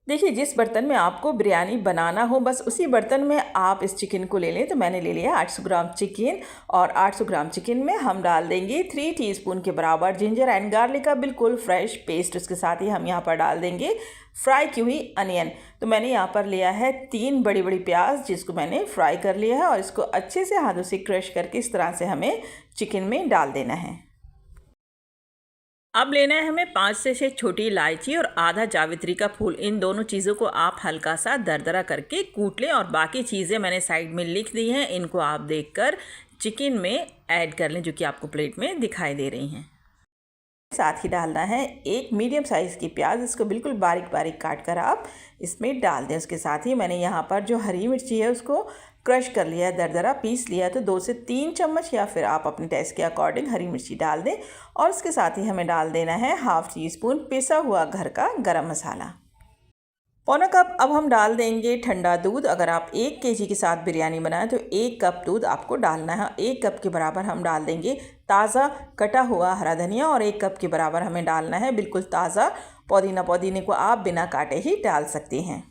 देखिए, जिस बर्तन में आपको बिरयानी बनाना हो बस उसी बर्तन में आप इस चिकन को ले लें। तो मैंने ले लिया 800 ग्राम चिकन और 800 ग्राम चिकन में हम डाल देंगे 3 टीस्पून के बराबर जिंजर एंड गार्लिक का बिल्कुल फ्रेश पेस्ट। उसके साथ ही हम यहाँ पर डाल देंगे फ्राई की हुई अनियन। तो मैंने यहाँ पर लिया है 3 बड़ी बड़ी प्याज जिसको मैंने फ्राई कर लिया है और इसको अच्छे से हाथों से क्रश करके इस तरह से हमें चिकन में डाल देना है। अब लेना है हमें 5 से 6 छोटी इलायची और आधा जावित्री का फूल। इन दोनों चीज़ों को आप हल्का सा दरदरा करके कूट लें और बाकी चीज़ें मैंने साइड में लिख दी हैं, इनको आप देखकर चिकन में ऐड कर लें जो कि आपको प्लेट में दिखाई दे रही हैं। साथ ही डालना है एक मीडियम साइज़ की प्याज, इसको बिल्कुल बारीक बारीक काट कर आप इसमें डाल दें। उसके साथ ही मैंने यहाँ पर जो हरी मिर्ची है उसको क्रश कर लिया है, दरदरा पीस लिया है। तो 2 से 3 चम्मच या फिर आप अपने टेस्ट के अकॉर्डिंग हरी मिर्ची डाल दें। और इसके साथ ही हमें डाल देना है हाफ़ टी स्पून पिसा हुआ घर का गरम मसाला। पौना कप अब हम डाल देंगे ठंडा दूध। अगर आप 1 केजी के साथ बिरयानी बनाएं तो 1 कप दूध आपको डालना है। 1 कप के बराबर हम डाल देंगे ताज़ा कटा हुआ हरा धनिया और 1 कप के बराबर हमें डालना है बिल्कुल ताज़ा पुदीना। पुदीने को आप बिना काटे ही डाल सकते हैं।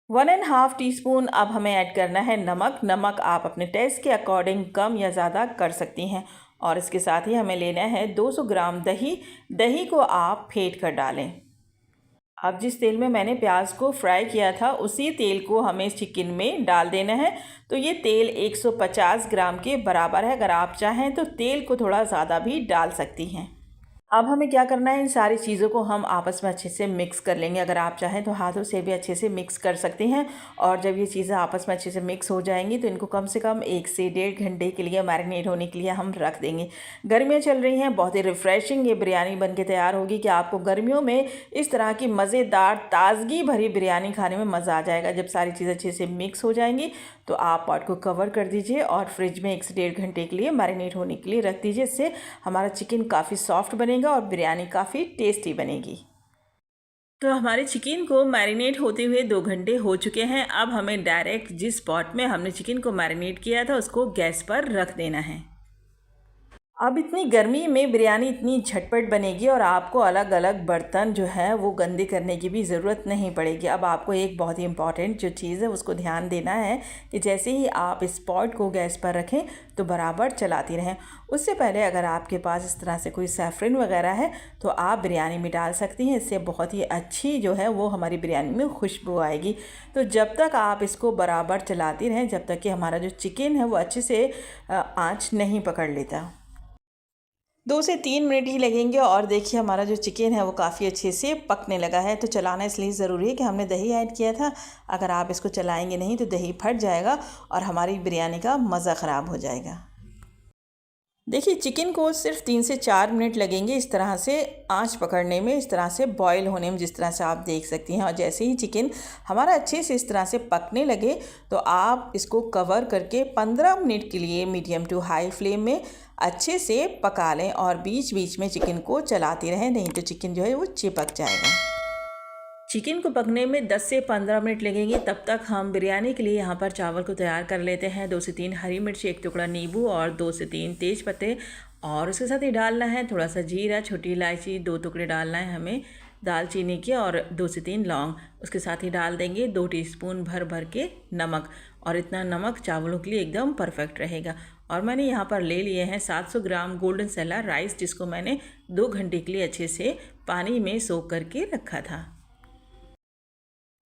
1.5 टीस्पून अब हमें ऐड करना है नमक। नमक आप अपने टेस्ट के अकॉर्डिंग कम या ज़्यादा कर सकती हैं। और इसके साथ ही हमें लेना है 200 ग्राम दही। दही को आप फेंट कर डालें। अब जिस तेल में मैंने प्याज को फ्राई किया था उसी तेल को हमें चिकन में डाल देना है। तो ये तेल 150 ग्राम के बराबर है। अगर आप चाहें तो तेल को थोड़ा ज़्यादा भी डाल सकती हैं। अब हमें क्या करना है, इन सारी चीज़ों को हम आपस में अच्छे से मिक्स कर लेंगे। अगर आप चाहें तो हाथों से भी अच्छे से मिक्स कर सकते हैं। और जब ये चीज़ें आपस में अच्छे से मिक्स हो जाएंगी तो इनको कम से कम 1 से 1.5 घंटे के लिए मैरिनेट होने के लिए हम रख देंगे। गर्मियाँ चल रही हैं, बहुत ही रिफ़्रेशिंग ये बिरयानी बन के तैयार होगी कि आपको गर्मियों में इस तरह की मज़ेदार ताज़गी भरी बिरयानी खाने में मज़ा आ जाएगा। जब सारी चीज़ें अच्छे से मिक्स हो जाएंगी तो आप पॉट को कवर कर दीजिए और फ्रिज में 1 से 1.5 घंटे के लिए मैरिनेट होने के लिए रख दीजिए। इससे हमारा चिकन काफ़ी सॉफ्ट बनेगा और बिरयानी काफ़ी टेस्टी बनेगी। तो हमारे चिकन को मैरिनेट होते हुए 2 घंटे हो चुके हैं। अब हमें डायरेक्ट जिस पॉट में हमने चिकन को मैरिनेट किया था उसको गैस पर रख देना है। अब इतनी गर्मी में बिरयानी इतनी झटपट बनेगी और आपको अलग अलग बर्तन जो है वो गंदे करने की भी ज़रूरत नहीं पड़ेगी। अब आपको एक बहुत ही इम्पॉर्टेंट जो चीज़ है उसको ध्यान देना है कि जैसे ही आप इस पॉट को गैस पर रखें तो बराबर चलाती रहें। उससे पहले अगर आपके पास इस तरह से कोई सैफरन वगैरह है तो आप बिरयानी में डाल सकती हैं। इससे बहुत ही अच्छी जो है वो हमारी बिरयानी में खुशबू आएगी। तो जब तक आप इसको बराबर चलाती रहें जब तक कि हमारा जो चिकन है वो अच्छे से आँच नहीं पकड़ लेता। 2 से 3 मिनट ही लगेंगे और देखिए हमारा जो चिकन है वो काफ़ी अच्छे से पकने लगा है। तो चलाना इसलिए ज़रूरी है कि हमने दही ऐड किया था। अगर आप इसको चलाएंगे नहीं तो दही फट जाएगा और हमारी बिरयानी का मज़ा ख़राब हो जाएगा। देखिए चिकन को सिर्फ 3 से 4 मिनट लगेंगे इस तरह से आंच पकड़ने में, इस तरह से बॉईल होने में, जिस तरह से आप देख सकती हैं। और जैसे ही चिकन हमारा अच्छे से इस तरह से पकने लगे तो आप इसको कवर करके 15 मिनट के लिए मीडियम टू हाई फ्लेम में अच्छे से पका लें और बीच बीच में चिकन को चलाते रहें, नहीं तो चिकन जो है वो चिपक जाएगा। चिकन को पकने में 10 से 15 मिनट लगेंगे। तब तक हम बिरयानी के लिए यहाँ पर चावल को तैयार कर लेते हैं। 2 से 3 हरी मिर्ची, 1 टुकड़ा नींबू और 2 से 3 तेज पत्ते और उसके साथ ही डालना है थोड़ा सा जीरा, छोटी इलायची 2 टुकड़े डालना है हमें दालचीनी के और 2 से 3 लौंग। उसके साथ ही डाल देंगे 2 टीस्पून भर भर के नमक और इतना नमक चावलों के लिए एकदम परफेक्ट रहेगा। और मैंने यहाँ पर ले लिए हैं 700 ग्राम गोल्डन सेला राइस, जिसको मैंने 2 घंटे के लिए अच्छे से पानी में सोख करके रखा था।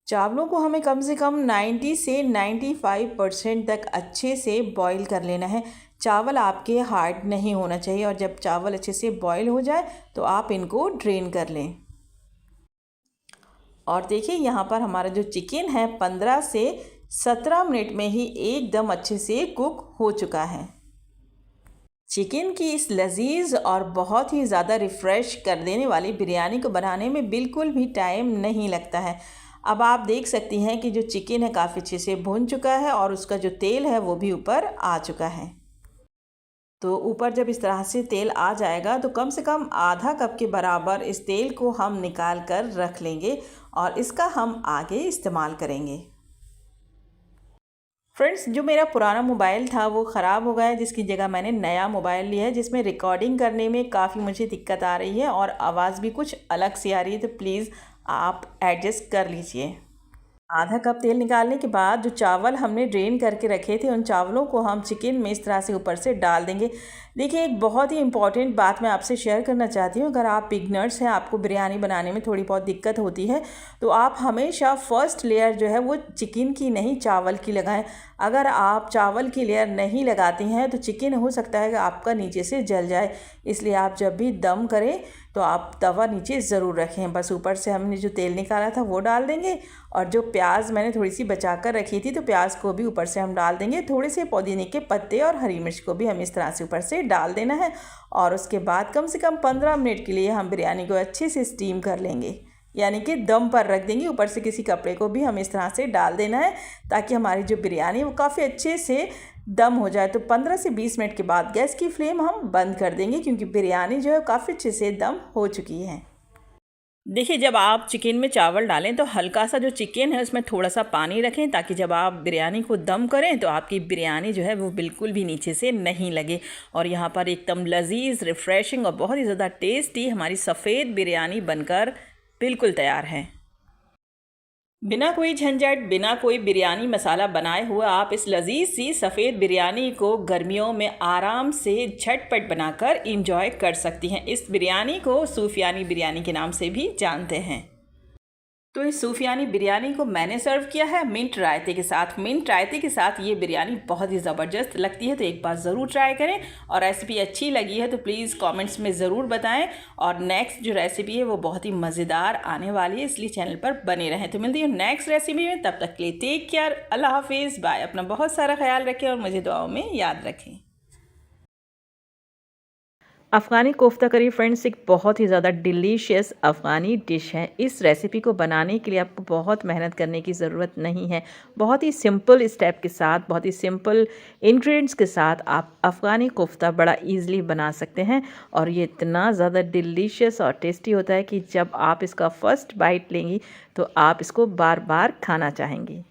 चावलों को हमें कम से कम 90 से 95% तक अच्छे से बॉईल कर लेना है। चावल आपके हार्ड नहीं होना चाहिए, और जब चावल अच्छे से बॉईल हो जाए तो आप इनको ड्रेन कर लें। और देखिए यहाँ पर हमारा जो चिकन है 15 से 17 मिनट में ही एकदम अच्छे से कुक हो चुका है। चिकन की इस लजीज और बहुत ही ज़्यादा रिफ़्रेश कर देने वाली बिरयानी को बनाने में बिल्कुल भी टाइम नहीं लगता है। अब आप देख सकती हैं कि जो चिकन है काफ़ी अच्छे से भुन चुका है और उसका जो तेल है वो भी ऊपर आ चुका है। तो ऊपर जब इस तरह से तेल आ जाएगा तो कम से कम आधा कप के बराबर इस तेल को हम निकाल कर रख लेंगे और इसका हम आगे इस्तेमाल करेंगे। फ्रेंड्स, जो मेरा पुराना मोबाइल था वो ख़राब हो गया है, जिसकी जगह मैंने नया मोबाइल लिया है, जिसमें रिकॉर्डिंग करने में काफ़ी मुझे दिक्कत आ रही है और आवाज़ भी कुछ अलग सी आ रही है, तो प्लीज़ आप एडजस्ट कर लीजिए। आधा कप तेल निकालने के बाद जो चावल हमने ड्रेन करके रखे थे उन चावलों को हम चिकन में इस तरह से ऊपर से डाल देंगे। देखिए, एक बहुत ही इंपॉर्टेंट बात मैं आपसे शेयर करना चाहती हूँ। अगर आप बिगनर्स हैं, आपको बिरयानी बनाने में थोड़ी बहुत दिक्कत होती है, तो आप हमेशा फर्स्ट लेयर जो है वो चिकन की नहीं चावल की लगाएं। अगर आप चावल की लेयर नहीं लगाती हैं तो चिकन हो सकता है कि आपका नीचे से जल जाए। इसलिए आप जब भी दम करें तो आप तवा नीचे ज़रूर रखें। बस ऊपर से हमने जो तेल निकाला था वो डाल देंगे, और जो प्याज मैंने थोड़ी सी बचा कर रखी थी तो प्याज को भी ऊपर से हम डाल देंगे। थोड़े से पुदीने के पत्ते और हरी मिर्च को भी हम इस तरह से ऊपर से डाल देना है, और उसके बाद कम से कम 15 मिनट के लिए हम बिरयानी को अच्छे से स्टीम कर लेंगे, यानी कि दम पर रख देंगे। ऊपर से किसी कपड़े को भी हम इस तरह से डाल देना है ताकि हमारी जो बिरयानी वो काफ़ी अच्छे से दम हो जाए। तो 15 से 20 मिनट के बाद गैस की फ्लेम हम बंद कर देंगे, क्योंकि बिरयानी जो है काफ़ी अच्छे से दम हो चुकी है। देखिए, जब आप चिकन में चावल डालें तो हल्का सा जो चिकन है उसमें थोड़ा सा पानी रखें, ताकि जब आप बिरयानी को दम करें तो आपकी बिरयानी जो है वो बिल्कुल भी नीचे से नहीं लगे। और यहाँ पर एकदम लजीज, रिफ़्रेशिंग और बहुत ही ज़्यादा टेस्टी हमारी सफ़ेद बिरयानी बनकर बिल्कुल तैयार है। बिना कोई झंझट, बिना कोई बिरयानी मसाला बनाए हुए आप इस लजीज सी सफ़ेद बिरयानी को गर्मियों में आराम से झटपट बनाकर इंजॉय कर सकती हैं। इस बिरयानी को सूफियानी बिरयानी के नाम से भी जानते हैं। तो इस सूफियानी बिरयानी को मैंने सर्व किया है मिंट रायते के साथ। मिंट रायते के साथ ये बिरयानी बहुत ही ज़बरदस्त लगती है, तो एक बार ज़रूर ट्राई करें। और रेसिपी अच्छी लगी है तो प्लीज़ कमेंट्स में ज़रूर बताएं। और नेक्स्ट जो रेसिपी है वो बहुत ही मज़ेदार आने वाली है, इसलिए चैनल पर बने रहें। तो मिलती हूँ नेक्स्ट रेसिपी में, तब तक के लिए टेक केयर, अल्लाह हाफिज़, बाय। अपना बहुत सारा ख्याल रखें और मुझे दुआओं में याद रखें। अफ़गानी कोफ्ता करी फ्रेंड्स एक बहुत ही ज़्यादा डिलीशियस अफ़गानी डिश है। इस रेसिपी को बनाने के लिए आपको बहुत मेहनत करने की ज़रूरत नहीं है। बहुत ही सिंपल स्टेप के साथ, बहुत ही सिंपल इंग्रेडिएंट्स के साथ आप अफ़गानी कोफ्ता बड़ा इजीली बना सकते हैं, और ये इतना ज़्यादा डिलीशियस और टेस्टी होता है कि जब आप इसका फ़र्स्ट बाइट लेंगी तो आप इसको बार बार खाना चाहेंगी।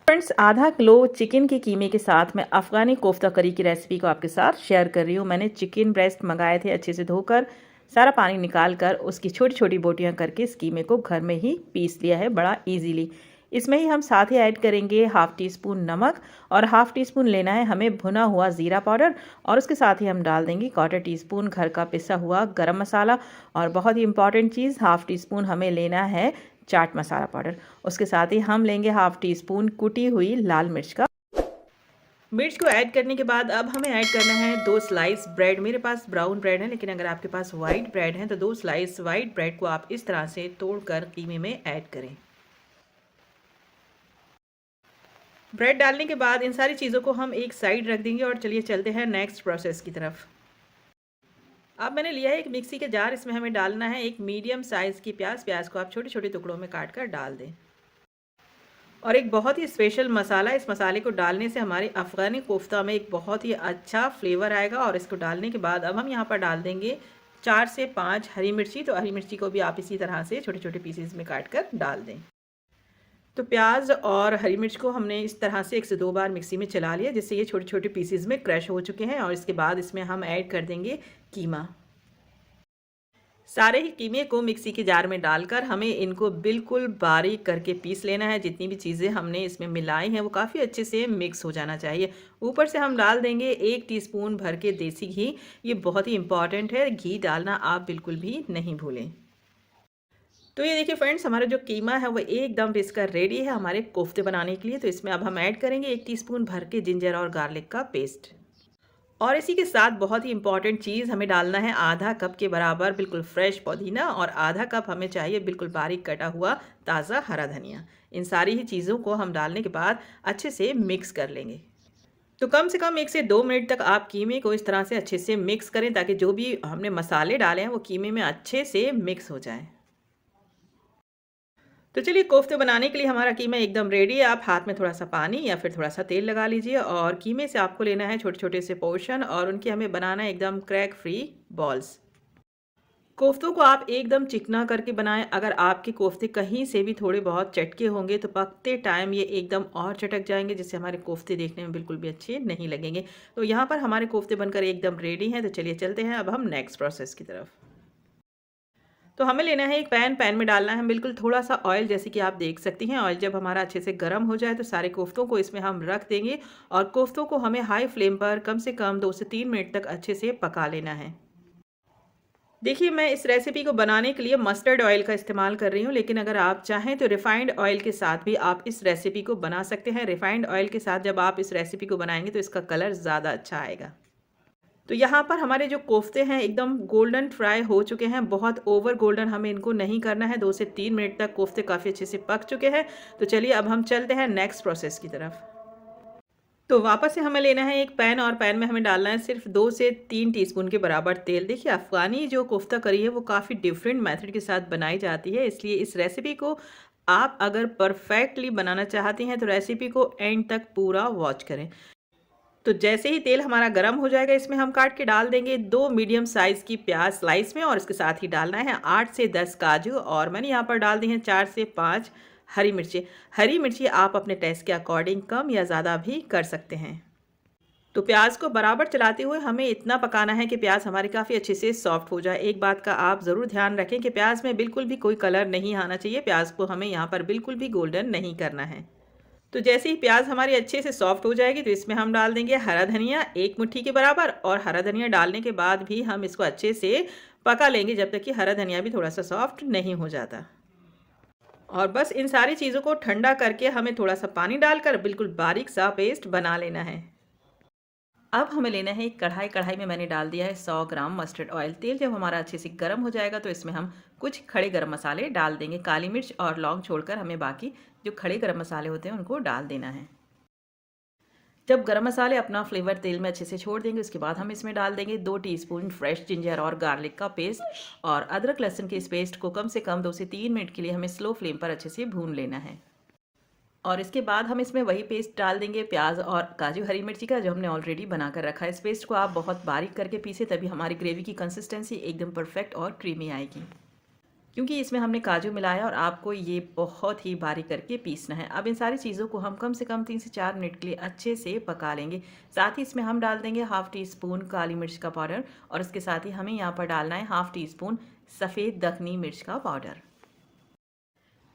फ्रेंड्स, आधा किलो चिकन के कीमे के साथ मैं अफ़गानी कोफ्ता करी की रेसिपी को आपके साथ शेयर कर रही हूँ। मैंने चिकन ब्रेस्ट मंगाए थे, अच्छे से धोकर सारा पानी निकाल कर उसकी छोटी छोटी बोटियाँ करके इस कीमे को घर में ही पीस लिया है बड़ा इजीली। इसमें ही हम साथ ही ऐड करेंगे हाफ़ टी स्पून नमक, और हाफ़ टी स्पून लेना है हमें भुना हुआ ज़ीरा पाउडर, और उसके साथ ही हम डाल देंगे 1/4 टीस्पून घर का पिसा हुआ गरम मसाला, और बहुत ही इंपॉर्टेंट चीज़ हाफ़ टी स्पून हमें लेना है चाट मसाला पाउडर। उसके साथ ही हम लेंगे हाफ़ टी स्पून कुटी हुई लाल मिर्च का। मिर्च को ऐड करने के बाद अब हमें ऐड करना है 2 स्लाइस ब्रेड। मेरे पास ब्राउन ब्रेड है, लेकिन अगर आपके पास वाइट ब्रेड है तो 2 स्लाइस वाइट ब्रेड को आप इस तरह से तोड़कर कीमे में ऐड करें। ब्रेड डालने के बाद इन सारी चीज़ों को हम एक साइड रख देंगे, और चलिए चलते हैं नेक्स्ट प्रोसेस की तरफ। अब मैंने लिया है एक मिक्सी का जार, इसमें हमें डालना है एक मीडियम साइज़ की प्याज। प्याज को आप छोटे छोटे टुकड़ों में काट कर डाल दें। और एक बहुत ही स्पेशल मसाला, इस मसाले को डालने से हमारे अफ़गानी कोफ्ता में एक बहुत ही अच्छा फ्लेवर आएगा। और इसको डालने के बाद अब हम यहाँ पर डाल देंगे 4 से 5 हरी मिर्ची। तो हरी मिर्ची को भी आप इसी तरह से छोटे छोटे पीसेस में काट कर डाल दें। तो प्याज और हरी मिर्च को हमने इस तरह से 1 से 2 बार मिक्सी में चला लिया, जिससे ये छोटे छोटे पीसेस में क्रश हो चुके हैं। और इसके बाद इसमें हम ऐड कर देंगे कीमा। सारे ही कीमे को मिक्सी के जार में डालकर हमें इनको बिल्कुल बारीक करके पीस लेना है। जितनी भी चीज़ें हमने इसमें मिलाई हैं वो काफ़ी अच्छे से मिक्स हो जाना चाहिए। ऊपर से हम डाल देंगे 1 टीस्पून भर के देसी घी। ये बहुत ही इम्पॉर्टेंट है, घी डालना आप बिल्कुल भी नहीं भूलें। तो ये देखिए फ्रेंड्स, हमारा जो कीमा है वो एकदम पिसकर रेडी है हमारे कोफ्ते बनाने के लिए। तो इसमें अब हम ऐड करेंगे 1 टीस्पून भर के जिंजर और गार्लिक का पेस्ट। और इसी के साथ बहुत ही इंपॉर्टेंट चीज़ हमें डालना है, आधा कप के बराबर बिल्कुल फ्रेश पुदीना और आधा कप हमें चाहिए बिल्कुल बारीक कटा हुआ ताज़ा हरा धनिया। इन सारी ही चीज़ों को हम डालने के बाद अच्छे से मिक्स कर लेंगे। तो कम से कम 1 से 2 मिनट तक आप कीमे को इस तरह से अच्छे से मिक्स करें ताकि जो भी हमने मसाले डाले हैं वो कीमे में अच्छे से मिक्स हो जाएं। तो चलिए, कोफ्ते बनाने के लिए हमारा कीमा एकदम रेडी है। आप हाथ में थोड़ा सा पानी या फिर थोड़ा सा तेल लगा लीजिए और कीमे से आपको लेना है छोटे छोटे से पोर्शन और उनकी हमें बनाना है एकदम क्रैक फ्री बॉल्स। कोफ्तों को आप एकदम चिकना करके बनाएं। अगर आपके कोफ्ते कहीं से भी थोड़े बहुत चटके होंगे तो पकते टाइम ये एकदम और चटक जाएंगे, जिससे हमारे कोफ्ते देखने में बिल्कुल भी अच्छे नहीं लगेंगे। तो यहाँ पर हमारे कोफ्ते बनकर एकदम रेडी हैं। तो चलिए चलते हैं अब हम नेक्स्ट प्रोसेस की तरफ। तो हमें लेना है एक पैन में डालना है बिल्कुल थोड़ा सा ऑयल, जैसे कि आप देख सकती हैं। ऑयल जब हमारा अच्छे से गर्म हो जाए तो सारे कोफ्तों को इसमें हम रख देंगे और कोफ्तों को हमें हाई फ्लेम पर कम से कम 2 से 3 मिनट तक अच्छे से पका लेना है। देखिए, मैं इस रेसिपी को बनाने के लिए मस्टर्ड ऑयल का इस्तेमाल कर रही हूँ, लेकिन अगर आप चाहें तो रिफाइंड ऑयल के साथ भी आप इस रेसिपी को बना सकते हैं। रिफाइंड ऑयल के साथ जब आप इस रेसिपी को बनाएंगे तो इसका कलर ज़्यादा अच्छा आएगा। तो यहाँ पर हमारे जो कोफ्ते हैं एकदम गोल्डन फ्राई हो चुके हैं। बहुत ओवर गोल्डन हमें इनको नहीं करना है। 2 से 3 मिनट तक कोफ्ते काफ़ी अच्छे से पक चुके हैं। तो चलिए अब हम चलते हैं नेक्स्ट प्रोसेस की तरफ। तो वापस से हमें लेना है एक पैन और पैन में हमें डालना है सिर्फ 2 से 3 टीस्पून के बराबर तेल। देखिए, अफ़गानी जो कोफ्ता करी है वो काफ़ी डिफरेंट मेथड के साथ बनाई जाती है, इसलिए इस रेसिपी को आप अगर परफेक्टली बनाना चाहती हैं तो रेसिपी को एंड तक पूरा वॉच करें। तो जैसे ही तेल हमारा गर्म हो जाएगा इसमें हम काट के डाल देंगे 2 मीडियम साइज़ की प्याज स्लाइस में और इसके साथ ही डालना है 8 से 10 काजू और मैंने यहाँ पर डाल दी हैं 4 से 5 हरी मिर्ची। हरी मिर्ची आप अपने टेस्ट के अकॉर्डिंग कम या ज़्यादा भी कर सकते हैं। तो प्याज को बराबर चलाते हुए हमें इतना पकाना है कि प्याज हमारी काफ़ी अच्छे से सॉफ्ट हो जाए। एक बात का आप ज़रूर ध्यान रखें कि प्याज में बिल्कुल भी कोई कलर नहीं आना चाहिए। प्याज को हमें यहाँ पर बिल्कुल भी गोल्डन नहीं करना है। तो जैसे ही प्याज हमारी अच्छे से सॉफ्ट हो जाएगी तो इसमें हम डाल देंगे हरा धनिया 1 मुट्ठी के बराबर और हरा धनिया डालने के बाद भी हम इसको अच्छे से पका लेंगे जब तक कि हरा धनिया भी थोड़ा सा सॉफ्ट नहीं हो जाता। और बस इन सारी चीज़ों को ठंडा करके हमें थोड़ा सा पानी डालकर बिल्कुल बारीक सा पेस्ट बना लेना है। अब हमें लेना है एक कढ़ाई। कढ़ाई में मैंने डाल दिया है 100 ग्राम मस्टर्ड ऑयल। तेल जब हमारा अच्छे से गर्म हो जाएगा तो इसमें हम कुछ खड़े गरम मसाले डाल देंगे। काली मिर्च और लौंग छोड़कर हमें बाकी जो खड़े गरम मसाले होते हैं उनको डाल देना है। जब गरम मसाले अपना फ्लेवर तेल में अच्छे से छोड़ देंगे उसके बाद हम इसमें डाल देंगे 2 टीस्पून फ्रेश जिंजर और गार्लिक का पेस्ट और अदरक लहसुन के इस पेस्ट को कम से कम 2 से 3 मिनट के लिए हमें स्लो फ्लेम पर अच्छे से भून लेना है। और इसके बाद हम इसमें वही पेस्ट डाल देंगे प्याज और काजू हरी मिर्ची का, जो हमने ऑलरेडी बना कर रखा है। इस पेस्ट को आप बहुत बारीक करके पीसे, तभी हमारी ग्रेवी की कंसिस्टेंसी एकदम परफेक्ट और क्रीमी आएगी, क्योंकि इसमें हमने काजू मिलाया और आपको ये बहुत ही बारीक करके पीसना है। अब इन सारी चीज़ों को हम कम से कम 3 से 4 मिनट के लिए अच्छे से पका लेंगे। साथ ही इसमें हम डाल देंगे हाफ़ टी स्पून काली मिर्च का पाउडर और उसके साथ ही हमें यहाँ पर डालना है हाफ़ टी स्पून सफ़ेद दखनी मिर्च का पाउडर।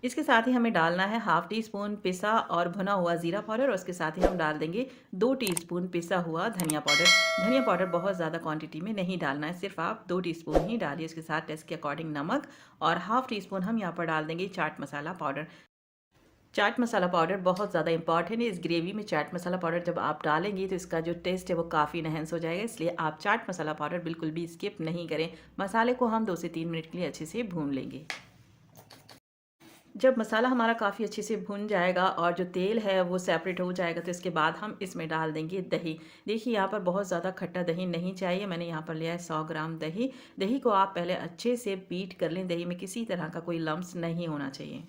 इसके साथ ही हमें डालना है हाफ़ टी स्पून पिसा और भुना हुआ ज़ीरा पाउडर और उसके साथ ही हम डाल देंगे 2 टीस्पून पिसा हुआ धनिया पाउडर। धनिया पाउडर बहुत ज़्यादा क्वांटिटी में नहीं डालना है, सिर्फ आप 2 टीस्पून ही डालिए। इसके साथ टेस्ट के अकॉर्डिंग नमक और हाफ़ टी स्पून हम यहाँ पर डाल देंगे चाट मसाला पाउडर। चाट मसाला पाउडर बहुत ज़्यादा इंपॉर्टेंट है। इस ग्रेवी में चाट मसाला पाउडर जब आप डालेंगे तो इसका जो टेस्ट है वो काफ़ी इनहेंस हो जाएगा, इसलिए आप चाट मसाला पाउडर बिल्कुल भी स्किप नहीं करें। मसाले को हम 2 से 3 मिनट के लिए अच्छे से भून लेंगे। जब मसाला हमारा काफ़ी अच्छे से भुन जाएगा और जो तेल है वो सेपरेट हो जाएगा तो इसके बाद हम इसमें डाल देंगे दही। देखिए, यहाँ पर बहुत ज़्यादा खट्टा दही नहीं चाहिए। मैंने यहाँ पर लिया है 100 ग्राम दही। दही को आप पहले अच्छे से बीट कर लें। दही में किसी तरह का कोई लम्स नहीं होना चाहिए।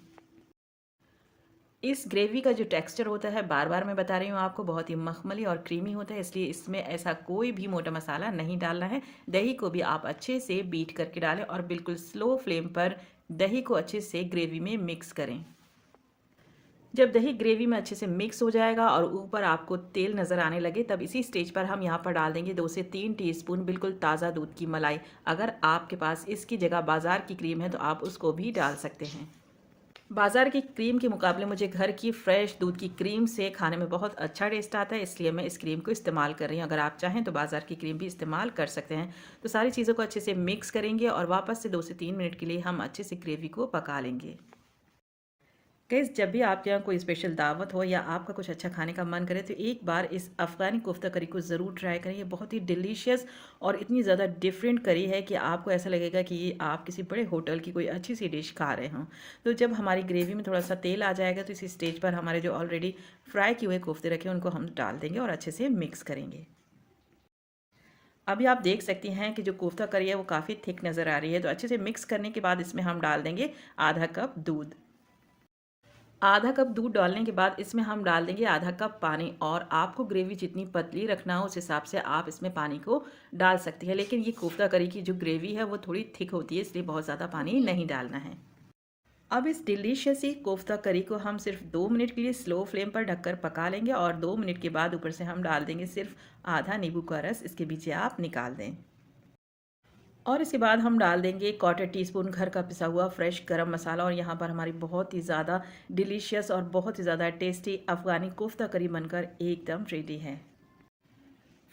इस ग्रेवी का जो टेक्सचर होता है, बार बार मैं बता रही हूँ आपको, बहुत ही मखमली और क्रीमी होता है, इसलिए इसमें ऐसा कोई भी मोटा मसाला नहीं डालना है। दही को भी आप अच्छे से बीट करके डालें और बिल्कुल स्लो फ्लेम पर दही को अच्छे से ग्रेवी में मिक्स करें। जब दही ग्रेवी में अच्छे से मिक्स हो जाएगा और ऊपर आपको तेल नज़र आने लगे, तब इसी स्टेज पर हम यहाँ पर डाल देंगे 2 से 3 टीस्पून बिल्कुल ताज़ा दूध की मलाई। अगर आपके पास इसकी जगह बाज़ार की क्रीम है तो आप उसको भी डाल सकते हैं। बाज़ार की क्रीम के मुकाबले मुझे घर की फ्रेश दूध की क्रीम से खाने में बहुत अच्छा टेस्ट आता है, इसलिए मैं इस क्रीम को इस्तेमाल कर रही हूँ। अगर आप चाहें तो बाज़ार की क्रीम भी इस्तेमाल कर सकते हैं। तो सारी चीज़ों को अच्छे से मिक्स करेंगे और वापस से 2 से 3 मिनट के लिए हम अच्छे से ग्रेवी को पका लेंगे। गाइस, जब भी आपके यहाँ कोई स्पेशल दावत हो या आपका कुछ अच्छा खाने का मन करे तो एक बार इस अफ़गानी कोफ्ता करी को ज़रूर ट्राई करें। ये बहुत ही डिलीशियस और इतनी ज़्यादा डिफरेंट करी है कि आपको ऐसा लगेगा कि ये आप किसी बड़े होटल की कोई अच्छी सी डिश खा रहे हों। तो जब हमारी ग्रेवी में थोड़ा सा तेल आ जाएगा तो इसी स्टेज पर हमारे जो ऑलरेडी फ्राई किए हुए कोफ्ते रखे हैं उनको हम डाल देंगे और अच्छे से मिक्स करेंगे। अभी आप देख सकती हैं कि जो कोफ्ता करी है वो काफ़ी थिक नज़र आ रही है। तो अच्छे से मिक्स करने के बाद इसमें हम डाल देंगे आधा कप दूध। आधा कप दूध डालने के बाद इसमें हम डाल देंगे आधा कप पानी, और आपको ग्रेवी जितनी पतली रखना हो उस हिसाब से आप इसमें पानी को डाल सकती हैं। लेकिन ये कोफ्ता करी की जो ग्रेवी है वो थोड़ी थिक होती है, इसलिए बहुत ज़्यादा पानी नहीं डालना है। अब इस डिलीशियस ही कोफ्ता करी को हम सिर्फ 2 मिनट के लिए स्लो फ्लेम पर ढककर पका लेंगे और 2 मिनट के बाद ऊपर से हम डाल देंगे सिर्फ आधा नींबू का रस। इसके बीच आप निकाल दें और इसके बाद हम डाल देंगे 1/4 टीस्पून घर का पिसा हुआ फ्रेश गरम मसाला। और यहाँ पर हमारी बहुत ही ज़्यादा डिलीशियस और बहुत ही ज़्यादा टेस्टी अफ़गानी कोफ्ता करी बनकर एकदम रेडी है।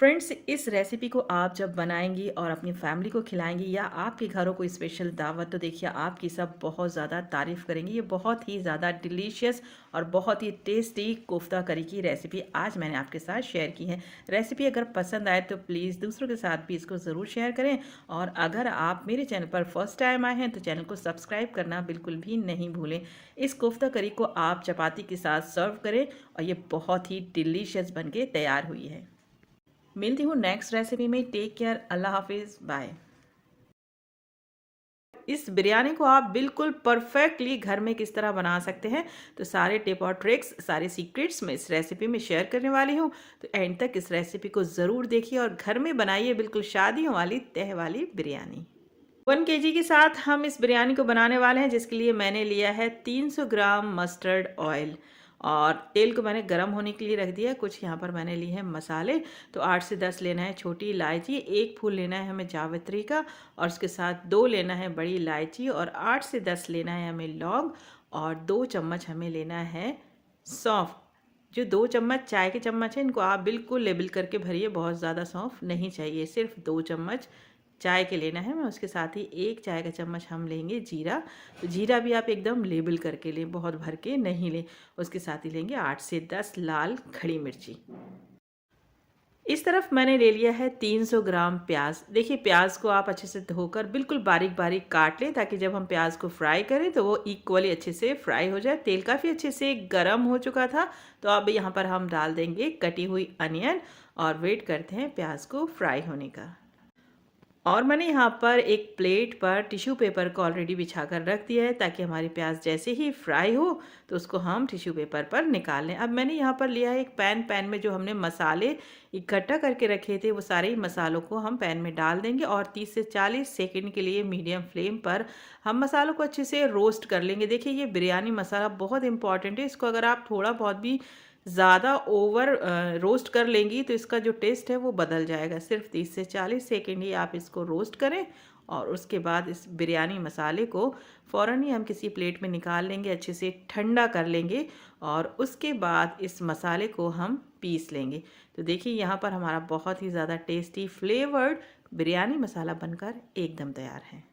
फ्रेंड्स, इस रेसिपी को आप जब बनाएंगी और अपनी फैमिली को खिलाएंगी या आपके घरों कोई स्पेशल दावत, तो देखिए आपकी सब बहुत ज़्यादा तारीफ़ करेंगी। ये बहुत ही ज़्यादा डिलीशियस और बहुत ही टेस्टी कोफ्ता करी की रेसिपी आज मैंने आपके साथ शेयर की है। रेसिपी अगर पसंद आए तो प्लीज़ दूसरों के साथ भी इसको ज़रूर शेयर करें, और अगर आप मेरे चैनल पर फर्स्ट टाइम आए हैं तो चैनल को सब्सक्राइब करना बिल्कुल भी नहीं भूलें। इस कोफ्ता करी को आप चपाती के साथ सर्व करें और ये बहुत ही डिलीशियस बन के तैयार हुई है। मिलती हूँ नेक्स्ट रेसिपी में। टेक केयर, अल्लाह हाफिज़, बाय। इस बिरयानी को आप बिल्कुल परफेक्टली घर में किस तरह बना सकते हैं, तो सारे टिप और ट्रिक्स, सारे सीक्रेट्स मैं इस रेसिपी में शेयर करने वाली हूँ। तो एंड तक इस रेसिपी को ज़रूर देखिए और घर में बनाइए बिल्कुल शादियों वाली तह वाली बिरयानी। 1 केजी के साथ हम इस बिरयानी को बनाने वाले हैं, जिसके लिए मैंने लिया है 300 ग्राम मस्टर्ड ऑयल और तेल को मैंने गर्म होने के लिए रख दिया। कुछ यहाँ पर मैंने लिए हैं मसाले। तो 8 से 10 लेना है छोटी इलायची, 1 फूल लेना है हमें जावित्री का, और उसके साथ 2 लेना है बड़ी इलायची, और 8 से 10 लेना है हमें लौंग, और 2 चम्मच हमें लेना है सौंफ। जो 2 चम्मच चाय के चम्मच हैं इनको आप बिल्कुल लेबल करके भरिए, बहुत ज़्यादा सौंफ नहीं चाहिए, सिर्फ 2 चम्मच चाय के लेना है। मैं उसके साथ ही 1 चाय का चम्मच हम लेंगे जीरा। तो जीरा भी आप एकदम लेबल करके लें, बहुत भर के नहीं लें। उसके साथ ही लेंगे 8 से 10 लाल खड़ी मिर्ची। इस तरफ मैंने ले लिया है 300 ग्राम प्याज। देखिए प्याज को आप अच्छे से धोकर बिल्कुल बारीक बारीक काट लें, ताकि जब हम प्याज को फ्राई करें तो वो इक्वली अच्छे से फ्राई हो जाए। तेल काफ़ी अच्छे से गर्म हो चुका था। तो अब यहाँ पर हम डाल देंगे कटी हुई अनियन और वेट करते हैं प्याज को फ्राई होने का। और मैंने यहाँ पर एक प्लेट पर टिश्यू पेपर को ऑलरेडी बिछा कर रख दिया है, ताकि हमारी प्याज जैसे ही फ्राई हो तो उसको हम टिश्यू पेपर पर निकाल लें। अब मैंने यहाँ पर लिया है एक पैन में जो हमने मसाले इकट्ठा करके रखे थे वो सारे ही मसालों को हम पैन में डाल देंगे, और 30 से 40 सेकंड के लिए मीडियम फ्लेम पर हम मसालों को अच्छे से रोस्ट कर लेंगे। देखिए ये बिरयानी मसाला बहुत इंपॉर्टेंट है, इसको अगर आप थोड़ा बहुत भी ज़्यादा ओवर रोस्ट कर लेंगी तो इसका जो टेस्ट है वो बदल जाएगा। सिर्फ 30 से 40 सेकेंड ही आप इसको रोस्ट करें, और उसके बाद इस बिरयानी मसाले को फ़ौरन ही हम किसी प्लेट में निकाल लेंगे, अच्छे से ठंडा कर लेंगे, और उसके बाद इस मसाले को हम पीस लेंगे। तो देखिए यहाँ पर हमारा बहुत ही ज़्यादा टेस्टी फ्लेवर्ड बिरयानी मसाला बनकर एकदम तैयार है।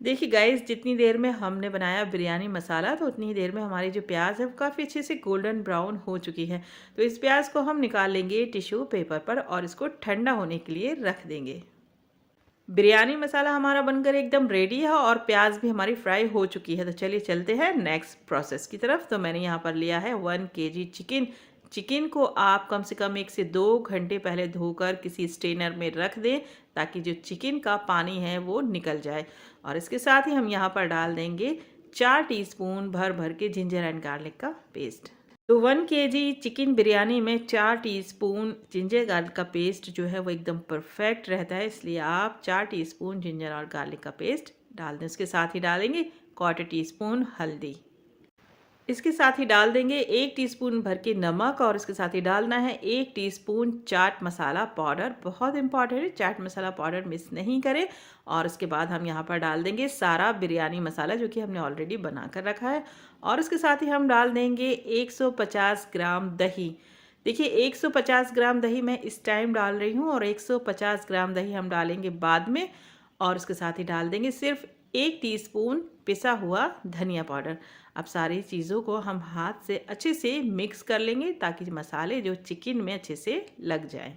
देखिए गाइस, जितनी देर में हमने बनाया बिरयानी मसाला तो उतनी ही देर में हमारी जो प्याज है वो काफ़ी अच्छे से गोल्डन ब्राउन हो चुकी है। तो इस प्याज को हम निकाल लेंगे टिश्यू पेपर पर और इसको ठंडा होने के लिए रख देंगे। बिरयानी मसाला हमारा बनकर एकदम रेडी है और प्याज भी हमारी फ्राई हो चुकी है। तो चलिए चलते हैं नेक्स्ट प्रोसेस की तरफ। तो मैंने यहाँ पर लिया है 1 केजी चिकन। चिकन को आप कम से कम 1 से 2 घंटे पहले धोकर किसी स्ट्रेनर में रख दें, ताकि जो चिकन का पानी है वो निकल जाए। और इसके साथ ही हम यहाँ पर डाल देंगे 4 टीस्पून भर भर के जिंजर एंड गार्लिक का पेस्ट। तो 1 केजी चिकन बिरयानी में 4 टीस्पून जिंजर गार्लिक का पेस्ट जो है वो एकदम परफेक्ट रहता है, इसलिए आप 4 टीस्पून जिंजर और गार्लिक का पेस्ट डाल दें। उसके साथ ही डालेंगे 1/4 टीस्पून हल्दी। इसके साथ ही डाल देंगे 1 टीस्पून भर के नमक और इसके साथ ही डालना है 1 टीस्पून चाट मसाला पाउडर। बहुत इंपॉर्टेंट है, चाट मसाला पाउडर मिस नहीं करें। और उसके बाद हम यहाँ पर डाल देंगे सारा बिरयानी मसाला जो कि हमने ऑलरेडी बना कर रखा है। और उसके साथ ही हम डाल देंगे 150 ग्राम दही। देखिए 150 ग्राम दही मैं इस टाइम डाल रही हूँ और 150 ग्राम दही हम डालेंगे बाद में। और उसके साथ ही डाल देंगे सिर्फ 1 टीस्पून पिसा हुआ धनिया पाउडर। अब सारी चीज़ों को हम हाथ से अच्छे से मिक्स कर लेंगे ताकि मसाले जो चिकन में अच्छे से लग जाए।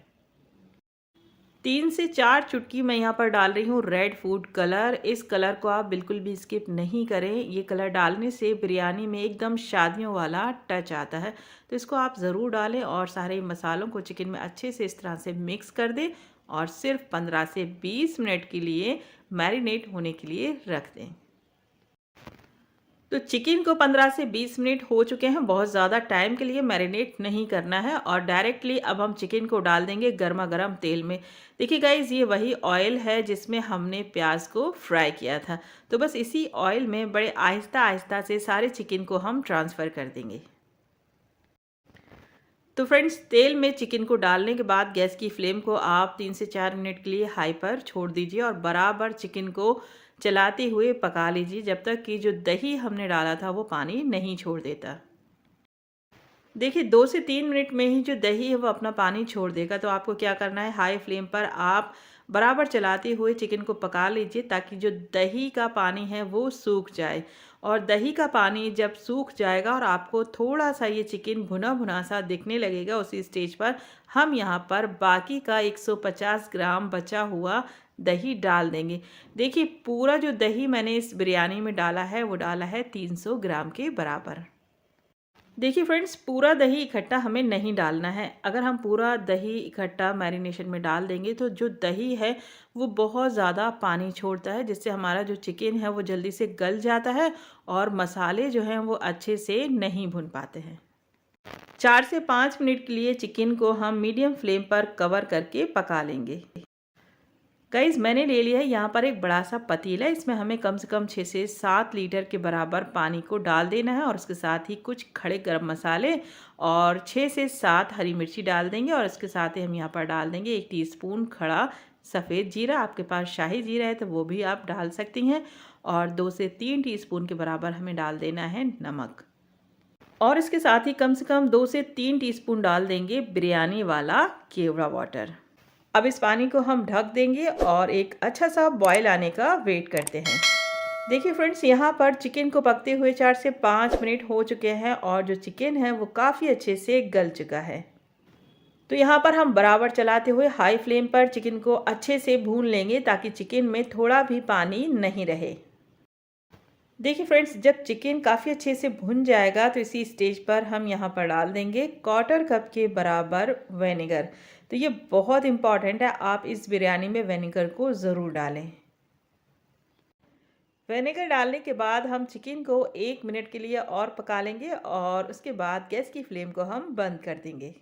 3 से 4 चुटकी मैं यहाँ पर डाल रही हूँ रेड फूड कलर। इस कलर को आप बिल्कुल भी स्किप नहीं करें। ये कलर डालने से बिरयानी में एकदम शादियों वाला टच आता है, तो इसको आप ज़रूर डालें और सारे मसालों को चिकन में अच्छे से इस तरह से मिक्स कर दें और सिर्फ 15 से 20 मिनट के लिए मैरिनेट होने के लिए रख दें। तो चिकन को 15 से 20 मिनट हो चुके हैं, बहुत ज़्यादा टाइम के लिए मैरिनेट नहीं करना है। और डायरेक्टली अब हम चिकन को डाल देंगे गर्मा गर्म तेल में। देखिए गाइज़, ये वही ऑयल है जिसमें हमने प्याज को फ्राई किया था। तो बस इसी ऑयल में बड़े आहिस्ता आहिस्ता से सारे चिकन को हम ट्रांसफ़र कर देंगे। तो फ्रेंड्स, तेल में चिकन को डालने के बाद गैस की फ्लेम को आप 3 से 4 मिनट के लिए हाई पर छोड़ दीजिए और बराबर चिकन को चलाते हुए पका लीजिए जब तक कि जो दही हमने डाला था वो पानी नहीं छोड़ देता। देखिए 2 से 3 मिनट में ही जो दही है वो अपना पानी छोड़ देगा। तो आपको क्या करना है, हाई फ्लेम पर आप बराबर चलाते हुए चिकन को पका लीजिए ताकि जो दही का पानी है वो सूख जाए। और दही का पानी जब सूख जाएगा और आपको थोड़ा सा ये चिकन भुना भुना सा दिखने लगेगा, उसी स्टेज पर हम यहाँ पर बाकी का 150 ग्राम बचा हुआ दही डाल देंगे। देखिए पूरा जो दही मैंने इस बिरयानी में डाला है वो डाला है 300 ग्राम के बराबर। देखिए फ्रेंड्स, पूरा दही इकट्ठा हमें नहीं डालना है। अगर हम पूरा दही इकट्ठा मैरिनेशन में डाल देंगे तो जो दही है वो बहुत ज़्यादा पानी छोड़ता है, जिससे हमारा जो चिकन है वो जल्दी से गल जाता है और मसाले जो हैं वो अच्छे से नहीं भुन पाते हैं। 4 से 5 मिनट के लिए चिकन को हम मीडियम फ्लेम पर कवर करके पका लेंगे। गाइज़, मैंने ले लिया है यहाँ पर एक बड़ा सा पतीला। इसमें हमें कम से कम 6 से 7 लीटर के बराबर पानी को डाल देना है और उसके साथ ही कुछ खड़े गरम मसाले और 6 से 7 हरी मिर्ची डाल देंगे। और इसके साथ ही हम यहाँ पर डाल देंगे 1 टीस्पून खड़ा सफ़ेद जीरा। आपके पास शाही जीरा है तो वो भी आप डाल सकती हैं। और 2 से 3 टीस्पून के बराबर हमें डाल देना है नमक। और इसके साथ ही कम से कम 2 से 3 टीस्पून डाल देंगे बिरयानी वाला केवड़ा वाटर। अब इस पानी को हम ढक देंगे और एक अच्छा सा बॉयल आने का वेट करते हैं। देखिए फ्रेंड्स, यहाँ पर चिकन को पकते हुए 4 से 5 मिनट हो चुके हैं और जो चिकन है वो काफ़ी अच्छे से गल चुका है। तो यहाँ पर हम बराबर चलाते हुए हाई फ्लेम पर चिकन को अच्छे से भून लेंगे ताकि चिकन में थोड़ा भी पानी नहीं रहे। देखिए फ्रेंड्स, जब चिकन काफ़ी अच्छे से भुन जाएगा तो इसी स्टेज पर हम यहाँ पर डाल देंगे 1/4 कप के बराबर विनेगर। तो ये बहुत इम्पॉर्टेंट है, आप इस बिरयानी में विनेगर को ज़रूर डालें। विनेगर डालने के बाद हम चिकन को 1 मिनट के लिए और पका लेंगे और उसके बाद गैस की फ्लेम को हम बंद कर देंगे।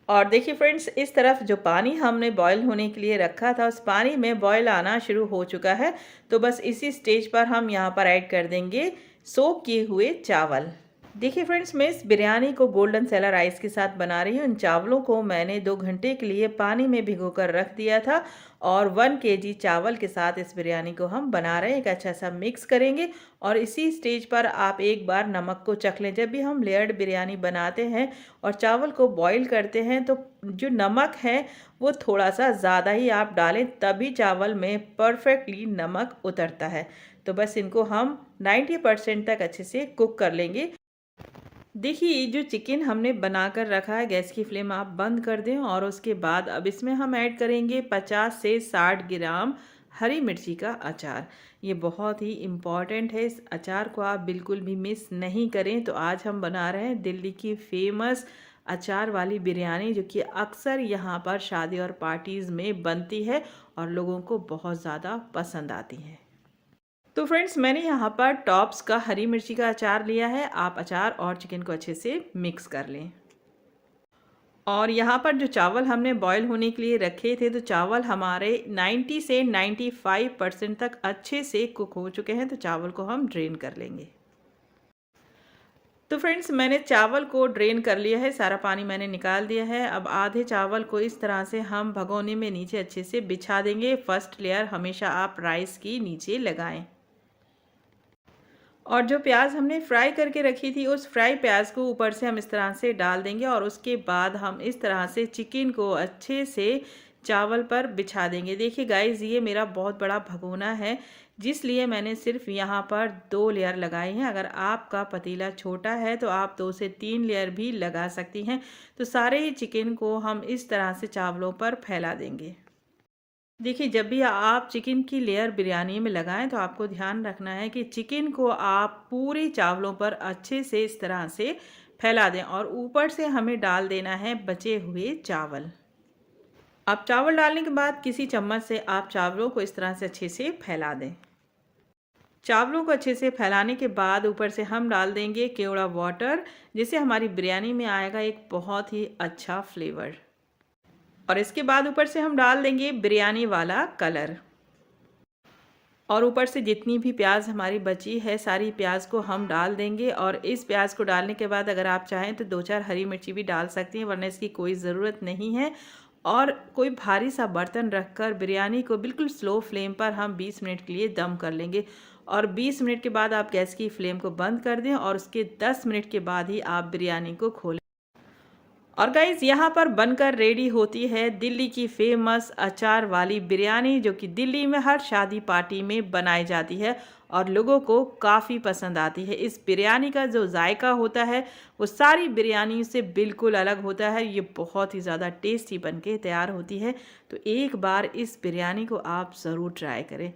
और देखिए फ्रेंड्स, इस तरफ जो पानी हमने बॉईल होने के लिए रखा था उस पानी में बॉईल आना शुरू हो चुका है। तो बस इसी स्टेज पर हम यहाँ पर ऐड कर देंगे सोक किए हुए चावल। देखिए फ्रेंड्स, मैं इस बिरयानी को गोल्डन सेला राइस के साथ बना रही हूँ। इन चावलों को मैंने 2 घंटे के लिए पानी में भिगोकर रख दिया था और 1 केजी चावल के साथ इस बिरयानी को हम बना रहे हैं। एक अच्छा सा मिक्स करेंगे और इसी स्टेज पर आप एक बार नमक को चख लें। जब भी हम लेयर्ड बिरयानी बनाते हैं और चावल को बॉईल करते हैं तो जो नमक है वो थोड़ा सा ज़्यादा ही आप डालें, तभी चावल में परफेक्टली नमक उतरता है। तो बस इनको हम 90% तक अच्छे से कुक कर लेंगे। देखिए जो चिकन हमने बनाकर रखा है, गैस की फ्लेम आप बंद कर दें और उसके बाद अब इसमें हम ऐड करेंगे 50 से 60 ग्राम हरी मिर्ची का अचार। ये बहुत ही इम्पॉर्टेंट है, इस अचार को आप बिल्कुल भी मिस नहीं करें। तो आज हम बना रहे हैं दिल्ली की फेमस अचार वाली बिरयानी, जो कि अक्सर यहाँ पर शादी और पार्टीज़ में बनती है और लोगों को बहुत ज़्यादा पसंद आती है। तो फ्रेंड्स, मैंने यहाँ पर टॉप्स का हरी मिर्ची का अचार लिया है। आप अचार और चिकन को अच्छे से मिक्स कर लें। और यहाँ पर जो चावल हमने बॉईल होने के लिए रखे थे, तो चावल हमारे 90 से 95% तक अच्छे से कुक हो चुके हैं। तो चावल को हम ड्रेन कर लेंगे। तो फ्रेंड्स मैंने चावल को ड्रेन कर लिया है, सारा पानी मैंने निकाल दिया है। अब आधे चावल को इस तरह से हम भगोने में नीचे अच्छे से बिछा देंगे। फर्स्ट लेयर हमेशा आप राइस की नीचे लगाएं। और जो प्याज हमने फ्राई करके रखी थी उस फ्राई प्याज को ऊपर से हम इस तरह से डाल देंगे और उसके बाद हम इस तरह से चिकन को अच्छे से चावल पर बिछा देंगे। देखिए गाइस, ये मेरा बहुत बड़ा भगोना है, जिसलिए मैंने सिर्फ यहाँ पर 2 लेयर लगाई हैं। अगर आपका पतीला छोटा है तो आप 2 से 3 लेयर भी लगा सकती हैं। तो सारे ही चिकन को हम इस तरह से चावलों पर फैला देंगे। देखिए, जब भी आप चिकन की लेयर बिरयानी में लगाएं तो आपको ध्यान रखना है कि चिकन को आप पूरे चावलों पर अच्छे से इस तरह से फैला दें और ऊपर से हमें डाल देना है बचे हुए चावल। अब चावल डालने के बाद किसी चम्मच से आप चावलों को इस तरह से अच्छे से फैला दें। चावलों को अच्छे से फैलाने के बाद ऊपर से हम डाल देंगे केवड़ा वाटर, जिससे हमारी बिरयानी में आएगा एक बहुत ही अच्छा फ्लेवर। और इसके बाद ऊपर से हम डाल देंगे बिरयानी वाला कलर। और ऊपर से जितनी भी प्याज हमारी बची है सारी प्याज को हम डाल देंगे। और इस प्याज को डालने के बाद अगर आप चाहें तो 2-4 हरी मिर्ची भी डाल सकती हैं, वरना इसकी कोई ज़रूरत नहीं है। और कोई भारी सा बर्तन रखकर बिरयानी को बिल्कुल स्लो फ्लेम पर हम 20 मिनट के लिए दम कर लेंगे। और 20 मिनट के बाद आप गैस की फ्लेम को बंद कर दें और उसके 10 मिनट के बाद ही आप बिरयानी को खोलें। और गाइज़, यहाँ पर बनकर रेडी होती है दिल्ली की फेमस अचार वाली बिरयानी, जो कि दिल्ली में हर शादी पार्टी में बनाई जाती है और लोगों को काफ़ी पसंद आती है। इस बिरयानी का जो जायका होता है वो सारी बिरयानी से बिल्कुल अलग होता है। ये बहुत ही ज़्यादा टेस्टी बनके तैयार होती है। तो एक बार इस बिरयानी को आप ज़रूर ट्राई करें।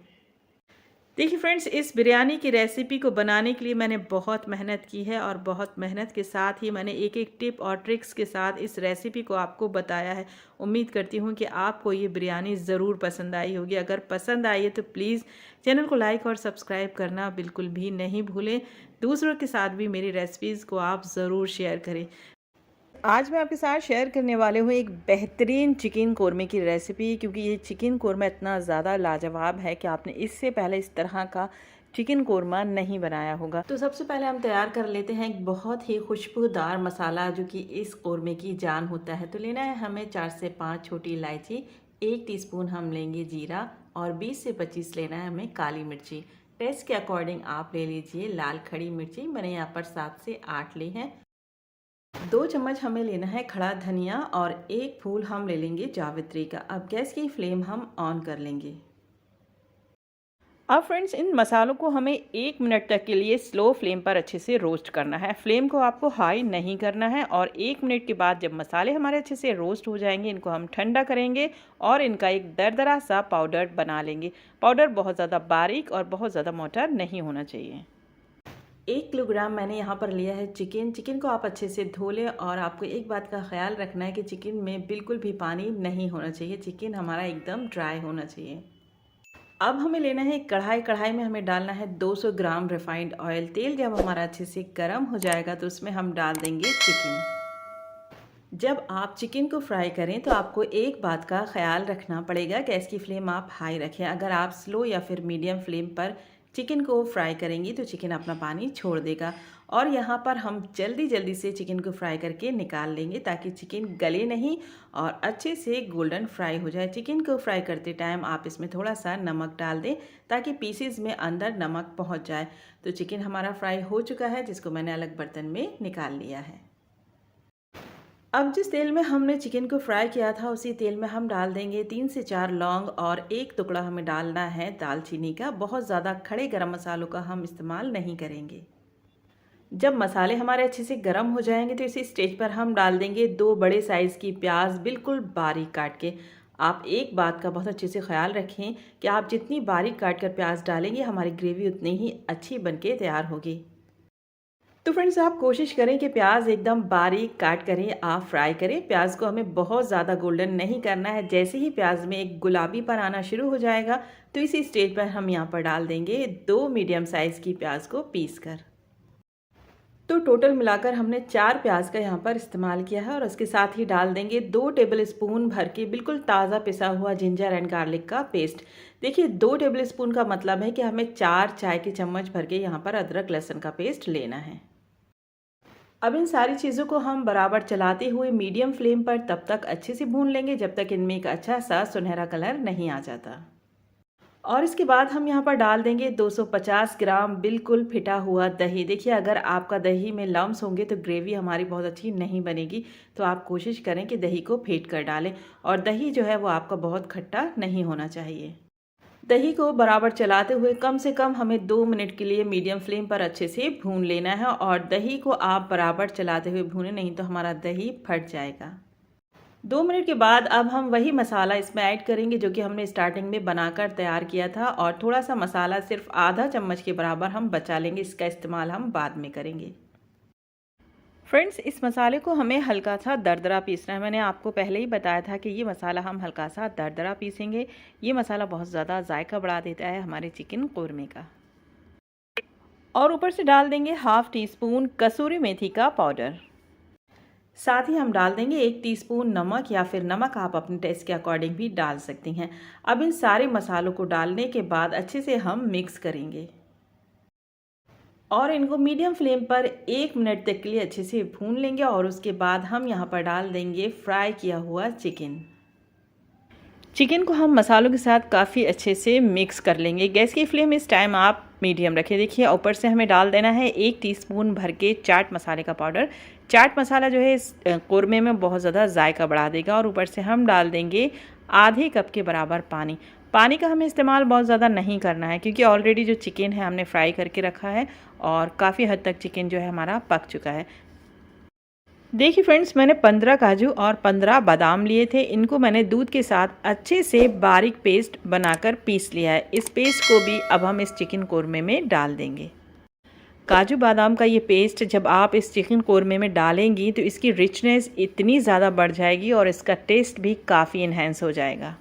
देखिए फ्रेंड्स, इस बिरयानी की रेसिपी को बनाने के लिए मैंने बहुत मेहनत की है और बहुत मेहनत के साथ ही मैंने एक एक टिप और ट्रिक्स के साथ इस रेसिपी को आपको बताया है। उम्मीद करती हूँ कि आपको ये बिरयानी ज़रूर पसंद आई होगी। अगर पसंद आई है तो प्लीज़ चैनल को लाइक और सब्सक्राइब करना बिल्कुल भी नहीं भूलें। दूसरों के साथ भी मेरी रेसिपीज़ को आप ज़रूर शेयर करें। आज मैं आपके साथ शेयर करने वाले हूँ एक बेहतरीन चिकन कोरमे की रेसिपी, क्योंकि ये चिकन कोरमा इतना ज़्यादा लाजवाब है कि आपने इससे पहले इस तरह का चिकन कोरमा नहीं बनाया होगा। तो सबसे पहले हम तैयार कर लेते हैं एक बहुत ही खुशबूदार मसाला, जो कि इस कोरमे की जान होता है। तो लेना है हमें 4 से 5 छोटी इलायची, 1 टीस्पून हम लेंगे जीरा और 20 से 25 लेना है हमें काली मिर्ची। टेस्ट के अकॉर्डिंग आप ले लीजिए लाल खड़ी मिर्ची, मैंने यहाँ पर 7 से 8 ली हैं। 2 चम्मच हमें लेना है खड़ा धनिया और 1 फूल हम ले लेंगे जावित्री का। अब गैस की फ्लेम हम ऑन कर लेंगे। अब फ्रेंड्स, इन मसालों को हमें 1 मिनट तक के लिए स्लो फ्लेम पर अच्छे से रोस्ट करना है। फ्लेम को आपको हाई नहीं करना है। और 1 मिनट के बाद जब मसाले हमारे अच्छे से रोस्ट हो जाएंगे, इनको हम ठंडा करेंगे और इनका एक दरदरा सा पाउडर बना लेंगे। पाउडर बहुत ज़्यादा बारीक और बहुत ज़्यादा मोटा नहीं होना चाहिए। 1 किलोग्राम मैंने यहाँ पर लिया है चिकन को आप अच्छे से धो लें। और आपको एक बात का ख्याल रखना है कि चिकन में बिल्कुल भी पानी नहीं होना चाहिए। चिकन हमारा एकदम ड्राई होना चाहिए। अब हमें लेना है कढ़ाई में हमें डालना है 200 ग्राम रिफाइंड ऑयल। तेल जब हमारा अच्छे से गर्म हो जाएगा तो उसमें हम डाल देंगे चिकन। जब आप चिकन को फ्राई करें तो आपको एक बात का ख्याल रखना पड़ेगा, गैस की फ्लेम आप हाई रखें। अगर आप स्लो या फिर मीडियम फ्लेम पर चिकन को फ्राई करेंगी तो चिकन अपना पानी छोड़ देगा। और यहाँ पर हम जल्दी से चिकन को फ्राई करके निकाल लेंगे, ताकि चिकन गले नहीं और अच्छे से गोल्डन फ्राई हो जाए। चिकन को फ्राई करते टाइम आप इसमें थोड़ा सा नमक डाल दें, ताकि पीसेस में अंदर नमक पहुँच जाए। तो चिकन हमारा फ्राई हो चुका है, जिसको मैंने अलग बर्तन में निकाल लिया है। अब जिस तेल में हमने चिकन को फ्राई किया था उसी तेल में हम डाल देंगे 3 से 4 लौंग और 1 टुकड़ा हमें डालना है दालचीनी का। बहुत ज़्यादा खड़े गरम मसालों का हम इस्तेमाल नहीं करेंगे। जब मसाले हमारे अच्छे से गर्म हो जाएंगे तो इसी स्टेज पर हम डाल देंगे 2 बड़े साइज़ की प्याज, बिल्कुल बारीक काट के। आप एक बात का बहुत अच्छे से ख्याल रखें कि आप जितनी बारीक काट कर प्याज डालेंगे हमारी ग्रेवी उतनी ही अच्छी बनके तैयार होगी। तो फ्रेंड्स, आप कोशिश करें कि प्याज एकदम बारीक काट करें, आप फ्राई करें। प्याज को हमें बहुत ज़्यादा गोल्डन नहीं करना है। जैसे ही प्याज में एक गुलाबीपन आना शुरू हो जाएगा तो इसी स्टेज पर हम यहाँ पर डाल देंगे 2 मीडियम साइज़ की प्याज को पीस कर। तो टोटल मिलाकर हमने 4 प्याज का यहाँ पर इस्तेमाल किया है। और उसके साथ ही डाल देंगे 2 टेबल स्पून भर के बिल्कुल ताज़ा पिसा हुआ जिंजर एंड गार्लिक का पेस्ट। देखिए, 2 टेबल स्पून का मतलब है कि हमें 4 चाय के चम्मच भर के यहाँ पर अदरक लहसुन का पेस्ट लेना है। अब इन सारी चीज़ों को हम बराबर चलाते हुए मीडियम फ्लेम पर तब तक अच्छे से भून लेंगे जब तक इनमें एक अच्छा सा सुनहरा कलर नहीं आ जाता। और इसके बाद हम यहाँ पर डाल देंगे 250 ग्राम बिल्कुल फिटा हुआ दही। देखिए, अगर आपका दही में लम्स होंगे तो ग्रेवी हमारी बहुत अच्छी नहीं बनेगी, तो आप कोशिश करें कि दही को फेंट कर डालें। और दही जो है वो आपका बहुत खट्टा नहीं होना चाहिए। दही को बराबर चलाते हुए कम से कम हमें 2 मिनट के लिए मीडियम फ्लेम पर अच्छे से भून लेना है। और दही को आप बराबर चलाते हुए भूनें, नहीं तो हमारा दही फट जाएगा। 2 मिनट के बाद अब हम वही मसाला इसमें ऐड करेंगे जो कि हमने स्टार्टिंग में बनाकर तैयार किया था। और थोड़ा सा मसाला, सिर्फ आधा चम्मच के बराबर हम बचा लेंगे, इसका इस्तेमाल हम बाद में करेंगे। फ्रेंड्स, इस मसाले को हमें हल्का सा दरदरा पीसना है। मैंने आपको पहले ही बताया था कि ये मसाला हम हल्का सा दरदरा पीसेंगे। ये मसाला बहुत ज़्यादा जायका बढ़ा देता है हमारे चिकन कोरमे का। और ऊपर से डाल देंगे हाफ टी स्पून कसूरी मेथी का पाउडर। साथ ही हम डाल देंगे 1 टीस्पून नमक, या फिर नमक आप अपने टेस्ट के अकॉर्डिंग भी डाल सकती हैं। अब इन सारे मसालों को डालने के बाद अच्छे से हम मिक्स करेंगे और इनको मीडियम फ्लेम पर 1 मिनट तक के लिए अच्छे से भून लेंगे। और उसके बाद हम यहाँ पर डाल देंगे फ्राई किया हुआ चिकन को हम मसालों के साथ काफ़ी अच्छे से मिक्स कर लेंगे। गैस की फ्लेम इस टाइम आप मीडियम रखें। देखिए, ऊपर से हमें डाल देना है 1 टीस्पून भर के चाट मसाले का पाउडर। चाट मसाला जो है इस कोरमे में बहुत ज़्यादा जायका बढ़ा देगा। और ऊपर से हम डाल देंगे आधे कप के बराबर पानी। पानी का हमें इस्तेमाल बहुत ज़्यादा नहीं करना है, क्योंकि ऑलरेडी जो चिकन है हमने फ्राई करके रखा है और काफ़ी हद तक चिकन जो है हमारा पक चुका है। देखिए फ्रेंड्स, मैंने 15 काजू और 15 बादाम लिए थे। इनको मैंने दूध के साथ अच्छे से बारीक पेस्ट बनाकर पीस लिया है। इस पेस्ट को भी अब हम इस चिकन कोरमे में डाल देंगे। काजू बादाम का ये पेस्ट जब आप इस चिकन कोरमे में डालेंगी तो इसकी रिचनेस इतनी ज़्यादा बढ़ जाएगी और इसका टेस्ट भी काफ़ी इन्हेंस हो जाएगा।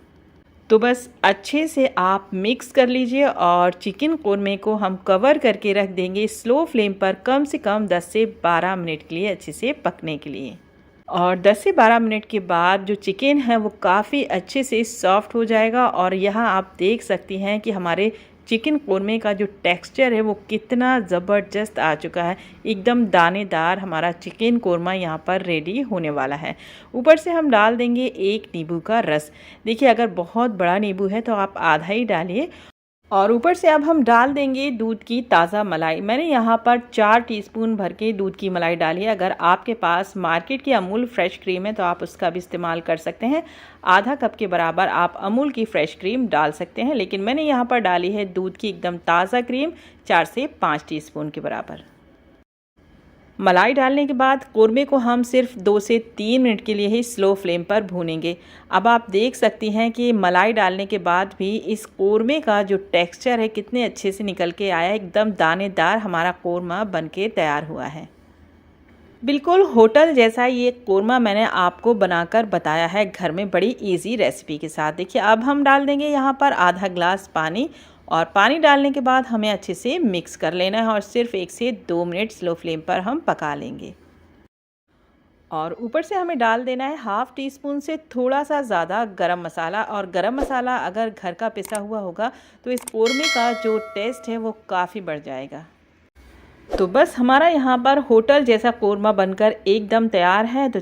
तो बस अच्छे से आप मिक्स कर लीजिए और चिकन कोरमे को हम कवर करके रख देंगे स्लो फ्लेम पर कम से कम 10 से 12 मिनट के लिए अच्छे से पकने के लिए। और 10 से 12 मिनट के बाद जो चिकन है वो काफ़ी अच्छे से सॉफ्ट हो जाएगा। और यहाँ आप देख सकती हैं कि हमारे चिकन कोरमे का जो टेक्सचर है वो कितना ज़बरदस्त आ चुका है। एकदम दानेदार हमारा चिकन कोरमा यहाँ पर रेडी होने वाला है। ऊपर से हम डाल देंगे 1 नींबू का रस। देखिए, अगर बहुत बड़ा नींबू है तो आप आधा ही डालिए। और ऊपर से अब हम डाल देंगे दूध की ताज़ा मलाई। मैंने यहाँ पर 4 टीस्पून भर के दूध की मलाई डाली है। अगर आपके पास मार्केट की अमूल फ्रेश क्रीम है तो आप उसका भी इस्तेमाल कर सकते हैं। आधा कप के बराबर आप अमूल की फ्रेश क्रीम डाल सकते हैं, लेकिन मैंने यहाँ पर डाली है दूध की एकदम ताज़ा क्रीम 4 से 5 टीस्पून के बराबर। मलाई डालने के बाद कोरमे को हम सिर्फ 2 से 3 मिनट के लिए ही स्लो फ्लेम पर भूनेंगे। अब आप देख सकती हैं कि मलाई डालने के बाद भी इस कोरमे का जो टेक्सचर है कितने अच्छे से निकल के आया है। एकदम दानेदार हमारा कोरमा बनके तैयार हुआ है। बिल्कुल होटल जैसा ये कोरमा मैंने आपको बनाकर बताया है घर में, बड़ी इजी रेसिपी के साथ। देखिए, अब हम डाल देंगे यहाँ पर आधा ग्लास पानी। और पानी डालने के बाद हमें अच्छे से मिक्स कर लेना है और सिर्फ 1 से 2 मिनट स्लो फ्लेम पर हम पका लेंगे। और ऊपर से हमें डाल देना है हाफ टी स्पून से थोड़ा सा ज़्यादा गरम मसाला। और गरम मसाला अगर घर का पिसा हुआ होगा तो इस कोरमे का जो टेस्ट है वो काफ़ी बढ़ जाएगा। तो बस हमारा यहाँ पर होटल जैसा कोरमा बनकर एकदम तैयार है। तो